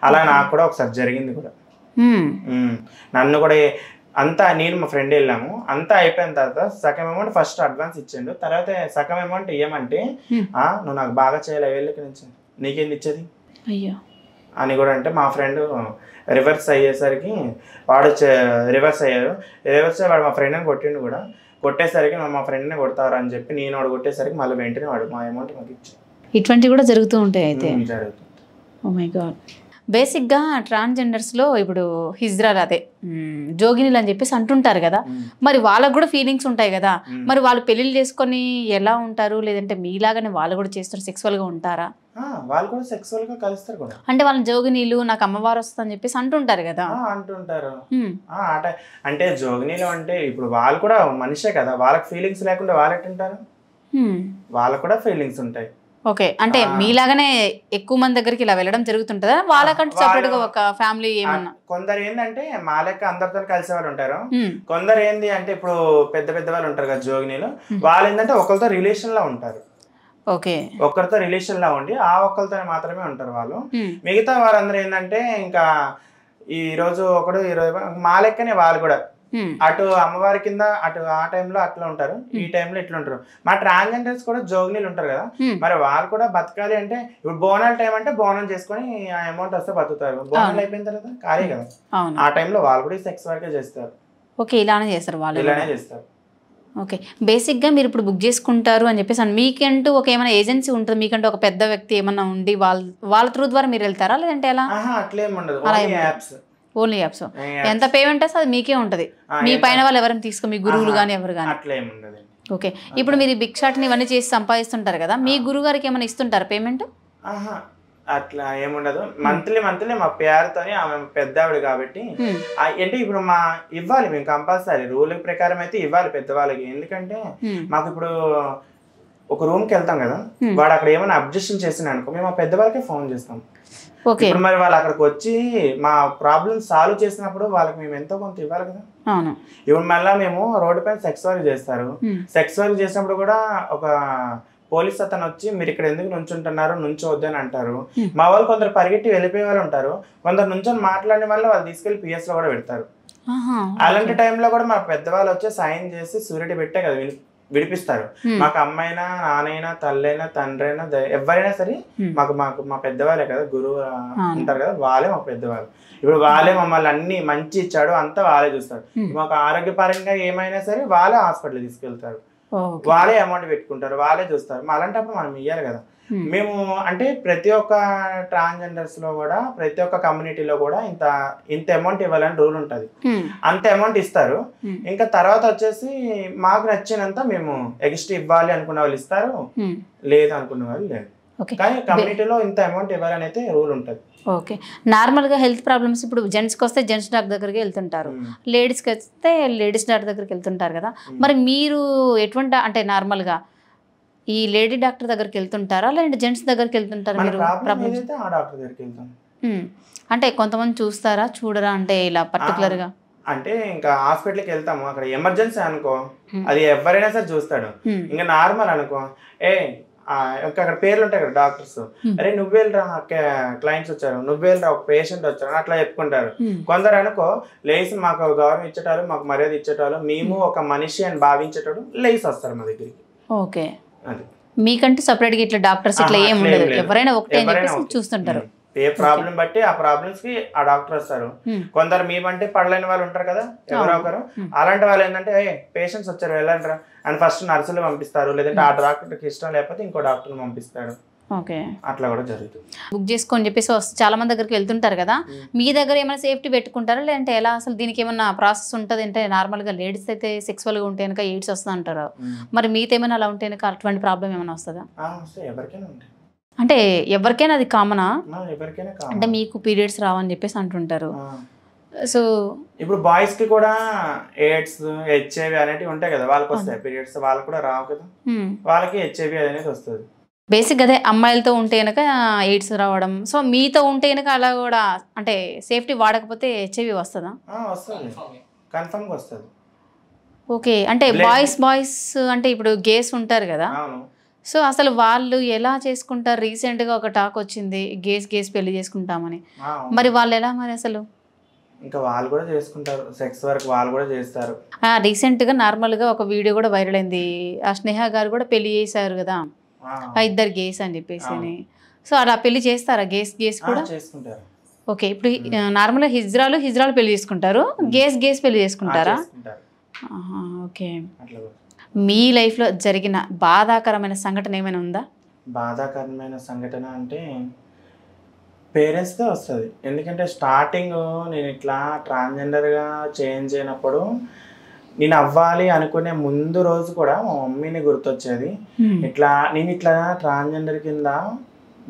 అలా నాకు కూడా ఒకసారి జరిగింది కూడా. నన్ను కూడా అంతా నేను మా ఫ్రెండ్ వెళ్ళాము, అంతా అయిపోయిన తర్వాత సగం అమౌంట్ ఫస్ట్ అడ్వాన్స్ ఇచ్చిండు, తర్వాత సగం అమౌంట్ ఇవ్వమంటే నువ్వు నాకు బాగా చేయాలి, వెళ్ళకి నుంచి నీకేంది ఇచ్చేది అయ్యో అని కూడా అంటే మా ఫ్రెండ్ రివర్స్ అయ్యేసరికి వాడు రివర్స్ అయ్యారు. వాడు మా ఫ్రెండ్ని కొట్టిండు కూడా, కొట్టేసరికి మా ఫ్రెండ్ని కొడతారు అని చెప్పి నేను వాడు కొట్టేసరికి మళ్ళీ వెంటనే వాడు మా అమౌంట్ మాకు ఇచ్చాడు. ఇటువంటివి కూడా జరుగుతూ ఉంటాయి అయితే? జరుగుతుంది. Oh my god. బేసిక్గా ట్రాన్స్జెండర్స్లో ఇప్పుడు హిజ్రాలు అదే జోగినీలు అని చెప్పేసి అంటుంటారు కదా, మరి వాళ్ళకు కూడా ఫీలింగ్స్ ఉంటాయి కదా, మరి వాళ్ళు పెళ్ళిళ్ళు చేసుకొని ఎలా ఉంటారు, లేదంటే మీలాగానే వాళ్ళు కూడా చేస్తారు, సెక్సువల్గా ఉంటారా? వాళ్ళు కూడా సెక్సువల్ గా కలుస్తారు కూడా. అంటే వాళ్ళ జోగినీలు నాకు అమ్మవారు వస్తుందని చెప్పేసి అంటుంటారు కదా. అంటుంటారు. అంటే జోగినీలు అంటే ఇప్పుడు వాళ్ళు కూడా మనిషే కదా, వాళ్ళకి ఫీలింగ్స్ లేకుండా వాళ్ళు ఎట్టుంటారు? వాళ్ళకు కూడా ఫీలింగ్స్ ఉంటాయి. ఓకే, అంటే మీలాగానే ఎక్కువ మంది దగ్గరికి ఇలా వెళ్ళడం జరుగుతుంటుందా, వాళ్ళకంటే సపరేట్ గా ఒక ఫ్యామిలీ ఏమన్నా? కొందరు ఏంటంటే మా లెక్క అందరితో కలిసే వాళ్ళు ఉంటారు. కొందరు ఏంది అంటే ఇప్పుడు పెద్ద పెద్ద వాళ్ళు ఉంటారు కదా జోగినీలు, వాళ్ళు ఏంటంటే ఒకరితో రిలేషన్ లా ఉంటారు. ఓకే, ఒక్కరితో రిలేషన్ లా ఉండి ఆ ఒక్కరితో మాత్రమే ఉంటారు వాళ్ళు. మిగతా వారందరూ ఏంటంటే ఇంకా ఈ రోజు ఒకడు ఈ రోజు మా లెక్కనే వాళ్ళు కూడా అటు అమ్మవారి కింద అటు ఆ టైంలో అట్లా ఉంటారు, ఈ టైంలో ఇట్లా ఉంటారు. మా ట్రాన్స్జెండర్స్ కూడా జోగినీలు ఉంటారు కదా, మరి వాళ్ళు కూడా బతకాలి అంటే ఇప్పుడు బోనాల టైం అంటే బోనం చేసుకొని ఆ అమౌంట్ వస్తే బతుకుతారు. బోనాలు అయిపోయిన తర్వాత ఖాళీ కదా, ఆ టైంలో వాళ్ళు కూడా సెక్స్ వర్కే చేస్తారు. ఓకే, ఇలానే చేస్తారు వాళ్ళు, ఇలానే చేస్తారు. ఓకే, బేసిక్గా మీరు ఇప్పుడు బుక్ చేసుకుంటారు అని చెప్పేసి మీకంటూ ఒక ఏమైనా ఏజెన్సీ ఉంటుంది, మీకంటూ ఒక పెద్ద వ్యక్తి ఏమన్నా ఉండి వాళ్ళ త్రూ ద్వారా మీరు వెళ్తారా, లేదంటే ఎలా? అట్లేం ఉండదు, ఓన్లీ యాప్స్. ఎంత పేమెంట్ వస్తే అది మీకే ఉంటుంది, మీ పైన వాళ్ళు ఎవరైనా తీసుకో, మీ గురువులు కానీ ఎవరు కానీ? అట్లేం ఉండదు. ఓకే, ఇప్పుడు మీరు బిగ్ షాట్ని ఇవన్నీ చేసి సంపాదిస్తుంటారు కదా, మీ గురువు గారికి ఏమైనా ఇస్తుంటారా పేమెంట్? అట్లా ఏముండదు, మంత్లీ మా పేరుతోని ఆమె పెద్ద ఆవిడ కాబట్టి అంటే ఇప్పుడు ఇవ్వాలి మేము కంపల్సరీ రూల్ ప్రకారం అయితే ఇవ్వాలి పెద్దవాళ్ళకి. ఎందుకంటే మాకు ఇప్పుడు ఒక రూమ్ కి వెళ్తాం కదా, వాడు అక్కడ ఏమైనా అబ్జెక్షన్ చేసిన అనుకో మేము ఆ పెద్దవాళ్ళకే ఫోన్ చేస్తాం. ఇప్పుడు మరి వాళ్ళు అక్కడికి వచ్చి మా ప్రాబ్లమ్ సాల్వ్ చేసినప్పుడు వాళ్ళకి మేము ఎంతో కొంత ఇవ్వాలి కదా. ఇప్పుడు మళ్ళీ మేము రోడ్డు పైన సెక్స్ వర్క్ చేస్తారు, సెక్స్ వర్క్ చేసినప్పుడు కూడా ఒక పోలీస్ అతను వచ్చి మీరు ఇక్కడ ఎందుకు నుంచుంటున్నారు, నుంచోవద్దు అని అంటారు. మా వాళ్ళు కొందరు పరిగెట్టి వెళ్ళిపోయే వాళ్ళు ఉంటారు, కొందరు నుంచొని మాట్లాడిన వాళ్ళు తీసుకెళ్లి పిఎస్ లో కూడా పెడతారు. అలాంటి టైంలో కూడా మా పెద్దవాళ్ళు వచ్చి సైన్ చేసి సూర్యుడి పెట్టే కదా విడిపిస్తారు. మాకు అమ్మైనా నానైనా తల్లైనా తండ్రైనా ఎవరైనా సరే మాకు మా పెద్దవాళ్ళే కదా, గురువు ఉంటారు కదా, వాళ్ళే మా పెద్దవాళ్ళు. ఇప్పుడు వాళ్ళే మమ్మల్ని అన్ని మంచి ఇచ్చాడు అంతా వాళ్ళే చూస్తారు. మాకు ఆరోగ్యపరంగా ఏమైనా సరే వాళ్ళే హాస్పిటల్ తీసుకెళ్తారు, వాళ్ళే అమౌంట్ పెట్టుకుంటారు, వాళ్ళే చూస్తారు. అలాంటప్పుడు మనం ఇయ్యాలి కదా. మేము అంటే ప్రతి ఒక్క ట్రాన్స్జెండర్స్ లో కూడా ప్రతి ఒక్క కమ్యూనిటీలో కూడా ఇంత అమౌంట్ ఇవ్వాలని రూల్ ఉంటుంది. అంత అమౌంట్ ఇస్తారు. ఇంకా తర్వాత వచ్చేసి మాకు నచ్చినంత మేము ఎక్స్ట్రా ఇవ్వాలి అనుకున్న వాళ్ళు ఇస్తారు, లేదు అనుకున్న వాళ్ళు లేదు. కానీ కమ్యూనిటీలో ఇంత అమౌంట్ ఇవ్వాలని అయితే రూల్ ఉంటుంది. ఓకే, నార్మల్గా హెల్త్ ప్రాబ్లమ్స్ ఇప్పుడు జెంట్స్కి వస్తే జెంట్స్ డాక్టర్ దగ్గరికి వెళ్తుంటారు, లేడీస్కి వస్తే లేడీస్ డాక్టర్ దగ్గరికి వెళ్తుంటారు కదా, మరి మీరు ఎటువంటి అంటే నార్మల్గా ఈ లేడీ డాక్టర్ దగ్గరికి వెళ్తుంటారా, లేదంటే జెంట్స్ దగ్గరికి వెళ్తుంటారా? మీరు అంటే కొంతమంది చూస్తారా చూడరా అంటే ఇలా పర్టికులర్గా? అంటే ఇంకా హాస్పిటల్కి వెళ్తాము, అక్కడ ఎమర్జెన్సీ అనుకో అది ఎవరైనా సరే చూస్తాడు. ఇంకా నార్మల్ అనుకో అక్కడ పేర్లు ఉంటాయి కదా డాక్టర్స్, అరే నువ్వేళ్ళరా క్లయింట్స్ వచ్చారు, నువ్వేళ్ళరా ఒక పేషెంట్ వచ్చారు అట్లా చెప్పుకుంటారు. కొందరు అనుకో లేసి మాకు గౌరవం ఇచ్చేటాలు, మాకు మర్యాద ఇచ్చేటాలు, మేము ఒక మనిషి అని భావించేటాడు లేసి వస్తారు మా దగ్గరికి. ఓకే, మీకంటూ సపరేట్ గా ఇట్లా డాక్టర్స్ ఇట్లా ఏం ఉండదు, ఎవరైనా ఒకటే చూస్తుంటారు. ఏ ప్రాబ్లం బట్టి ఆ ప్రాబ్లమ్స్ కి ఆ డాక్టర్ వస్తారు. కొందరు మేమంటే పడలేని వాళ్ళు ఉంటారు కదా ఎవరో ఒకరు, అలాంటి వాళ్ళు ఏంటంటే పేషెంట్స్ వచ్చారు వెళ్ళండిరా అని ఫస్ట్ నర్సులు పంపిస్తారు, లేదంటే ఆ డాక్టర్కి ఇష్టం లేకపోతే ఇంకో డాక్టర్ పంపిస్తాడు. ఓకే, అట్లా కూడా జరుగుతుంది. బుక్ చేసుకొని చెప్పేసి చాలా మంది దగ్గరికి వెళ్తుంటారు కదా, మీ దగ్గర ఏమైనా సేఫ్టీ పెట్టుకుంటారా, లేదంటే ఎలా అసలు దీనికి ఏమైనా ప్రాసెస్ ఉంటుంది? అంటే నార్మల్గా లేడీస్ అయితే సెక్సువల్గా ఉంటే కనుక ఎయిడ్స్ వస్తుంది అంటారు, మరి మీతో ఏమైనా అలా ఉంటే కనుక అటువంటి ప్రాబ్లం ఏమైనా వస్తుందా? ఎవరికైనా ఉంటాయి. అంటే ఎవరికైనా అది కామనా? ఎవరికైనా అంటే మీకు పీరియడ్స్ రావని చెప్పేసి అంటుంటారు. సో ఇప్పుడు బాయ్స్ కి కూడా ఎయిడ్స్ హెచ్ఐవి అనేవి ఉంటాయి కదా, వాళ్ళకి వస్తాయి పీరియడ్స్, వాళ్ళకి కూడా రావు కదా, వాళ్ళకి హెచ్ఐవి అనేది వస్తుంది. బేసిక్ అదే అమ్మాయిలతో ఉంటే కనుక ఎయిడ్స్ రావడం, సో మీతో ఉంటే కనుక అలా కూడా అంటే సేఫ్టీ వాడకపోతే హెచ్ఐవి వస్తుందా? వస్తుంది, కన్ఫర్మ్గా వస్తుంది. ఓకే, అంటే బాయ్స్ అంటే ఇప్పుడు గేస్ ఉంటారు కదా, సో అసలు వాళ్ళు ఎలా చేసుకుంటారు? రీసెంట్గా ఒక టాక్ వచ్చింది గేస్ పెళ్లి చేసుకుంటామని, మరి వాళ్ళు ఎలా మరి అసలు? ఇంకా వాళ్ళు కూడా చేసుకుంటారు సెక్స్ వర్క్, వాళ్ళు కూడా చేస్తారు. రీసెంట్గా నార్మల్గా ఒక వీడియో కూడా వైరల్ అయింది, ఆ స్నేహ గారు కూడా పెళ్లి చేశారు కదా, ఇద్దరు గేస్ అని చెప్పేసి. సో అలా పెళ్లి చేస్తారా గేస్ కూడా? చేసుకుంటారు. ఓకే, ఇప్పుడు నార్మల్గా హిజ్రాలు పెళ్లి చేసుకుంటారు, గేస్ పెళ్లి చేసుకుంటారా? ఓకే, మీ లైఫ్లో జరిగిన బాధాకరమైన సంఘటన ఏమైనా ఉందా? బాధాకరమైన సంఘటన అంటే పేరెంట్స్దే వస్తుంది. ఎందుకంటే స్టార్టింగ్ నేను ఇట్లా ట్రాన్స్జెండర్గా చేంజ్ అయినప్పుడు నేను అవ్వాలి అనుకునే ముందు రోజు కూడా మా మమ్మీని గుర్తొచ్చేది. నేను ఇట్లా ట్రాన్స్జెండర్ కింద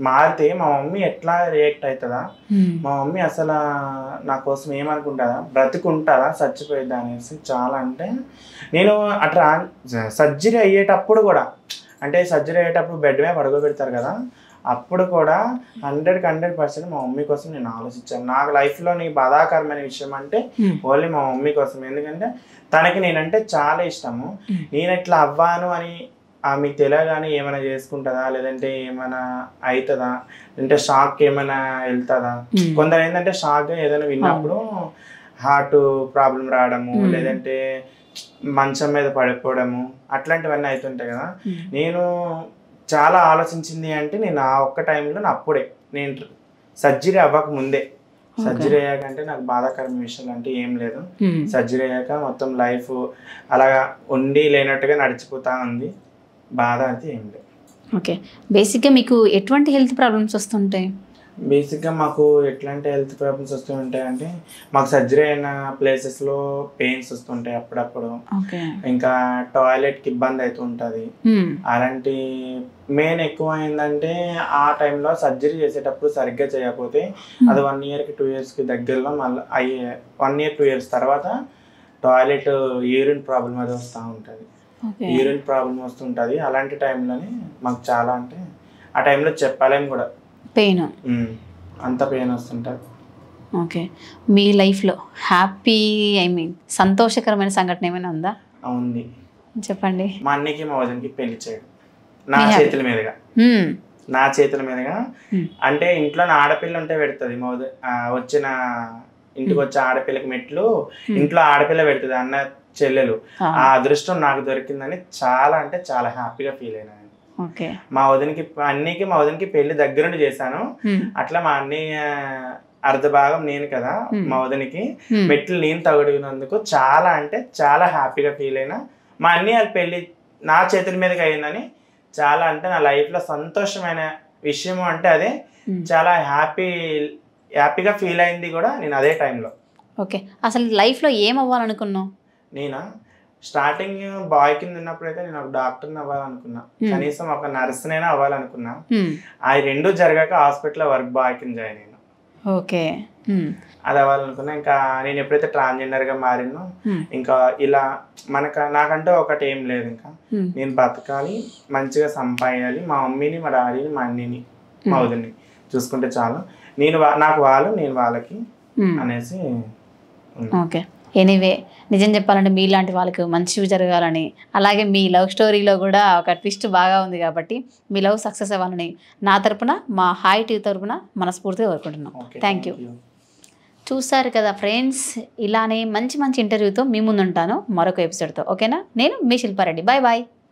మారితే మా మమ్మీ ఎట్లా రియాక్ట్ అవుతుందా, మా మమ్మీ అసలు నా కోసం ఏమనుకుంటుందా, బ్రతుకుంటుందా, చచ్చిపోయిద్దా అనేసి చాలా. అంటే నేను అట్లా సర్జరీ అయ్యేటప్పుడు కూడా, అంటే సర్జరీ అయ్యేటప్పుడు బెడ్ మీద పడుకోబెడతారు కదా, అప్పుడు కూడా 100% మా మమ్మీ కోసం నేను ఆలోచించాను. నాకు లైఫ్లో నీ బాధాకరమైన విషయం అంటే ఓన్లీ మా మమ్మీ కోసం. ఎందుకంటే తనకి నేనంటే చాలా ఇష్టము. నేను ఇట్లా అవ్వాను అని మీకు తెలియగానే ఏమైనా చేసుకుంటుందా, లేదంటే ఏమైనా అవుతుందా, అంటే షాక్ ఏమైనా వెళ్తుందా. కొందరు ఏంటంటే షాక్ ఏదైనా విన్నప్పుడు హార్ట్ ప్రాబ్లం రావడము, లేదంటే మంచం మీద పడిపోవడము, అట్లాంటివన్నీ అవుతుంటాయి కదా. నేను చాలా ఆలోచించింది అంటే నేను ఆ ఒక్క టైంలో అప్పుడే, నేను సర్జరీ అవ్వక ముందే, సర్జరీ అయ్యాక అంటే నాకు బాధాకరమైన విషయాలు అంటే ఏం లేదు. సర్జరీ అయ్యాక మొత్తం లైఫ్ అలాగా ఉండి లేనట్టుగా నడిచిపోతా ఉంది. బాధ అయితే ఏం లేదు. ఓకే, బేసిక్గా మీకు ఎటువంటి హెల్త్ ప్రాబ్లమ్స్ వస్తుంటాయి? బేసిక్గా మాకు ఎట్లాంటి హెల్త్ ప్రాబ్లమ్స్ వస్తూ ఉంటాయి అంటే, మాకు సర్జరీ అయిన ప్లేసెస్లో పెయిన్స్ వస్తుంటాయి అప్పుడప్పుడు. ఇంకా టాయిలెట్కి ఇబ్బంది అవుతూ ఉంటుంది. అలాంటి మెయిన్ ఎక్కువ ఏంటంటే ఆ టైంలో సర్జరీ చేసేటప్పుడు సరిగ్గా చేయకపోతే అది 1 yearకి 2 yearsకి దగ్గరలో మళ్ళీ 1 year 2 years తర్వాత టాయిలెట్ యూరిన్ ప్రాబ్లం అది వస్తూ ఉంటుంది. యూరిన్ ప్రాబ్లం వస్తుంటుంది. అలాంటి టైంలోనే మాకు చాలా, అంటే ఆ టైంలో చెప్పలేము కూడా, పెయిన్, అంత పెయిన్ వస్తుంటుంది. ఓకే, మీ లైఫ్లో హ్యాపీ సంతోషకరమైన సంఘటన ఏమైనా ఉందా? ఉంది, చెప్పండి. మా అన్నకి మా వదినకి పెళ్లి చేయడం నా చేతుల మీదుగా. నా చేతుల మీదుగా అంటే ఇంట్లో నా ఆడపిల్ల ఉంటే పెడుతుంది, వచ్చిన ఇంటికి వచ్చే ఆడపిల్లకి మెట్లు ఇంట్లో ఆడపిల్ల పెడుతుంది, అన్న చెల్లెలు. ఆ అదృష్టం నాకు దొరికిందని చాలా, అంటే చాలా హ్యాపీగా ఫీల్ అయినా. మా వదినకి పెళ్లి దగ్గరుండి చేశాను. అట్లా మా అన్నయ్య అర్ధ భాగం నేను కదా, మా వదినకి మెట్లు నేను తగుడినందుకు చాలా, అంటే చాలా హ్యాపీగా ఫీల్ అయినా. మా అన్నయ్య పెళ్లి నా చేతుల మీదకి అయిందని చాలా, అంటే నా లైఫ్లో సంతోషమైన విషయం అంటే అదే. చాలా హ్యాపీగా ఫీల్ అయింది కూడా నేను అదే టైంలో. ఓకే, అసలు లైఫ్లో ఏం అవ్వాలనుకున్నావు? నేనా స్టార్టింగ్ బాయ్ కింద ఉన్నప్పుడైతే నేను ఒక డాక్టర్ని అవ్వాలనుకున్నా, కనీసం ఒక నర్స్నైనా అవ్వాలనుకున్నా. అది రెండు జరగాక హాస్పిటల్లో వర్క్ బాయ్ కింద జాయిన్ అయినా. ఓకే, అది అవ్వాలనుకున్నా. ఇంకా నేను ఎప్పుడైతే ట్రాన్స్జెండర్గా మారినో ఇంకా ఇలా నాకంటే ఒకటి ఏం లేదు. ఇంకా నేను బతకాలి, మంచిగా సంపాదించాలి, మా మమ్మీని, మా డాడీని, మా అన్నిని, మా వదిని చూసుకుంటే చాలు. నాకు వాళ్ళు, నేను వాళ్ళకి అనేసి. ఓకే, ఎనీవే నిజం చెప్పాలంటే మీలాంటి వాళ్ళకి మంచివి జరగాలని, అలాగే మీ లవ్ స్టోరీలో కూడా ఒక ట్విస్ట్ బాగా ఉంది కాబట్టి మీ లవ్ సక్సెస్ అవ్వాలని నా తరపున, మా హాయ్ టీవీ తరపున మనస్ఫూర్తిగా కోరుకుంటున్నాం. Thank you. చూసారు కదా ఫ్రెండ్స్, ఇలానే మంచి ఇంటర్వ్యూతో మీ ముందు ఉంటాను మరొక ఎపిసోడ్తో. ఓకేనా? నేను మీ శిల్పారెడ్డి. Bye bye.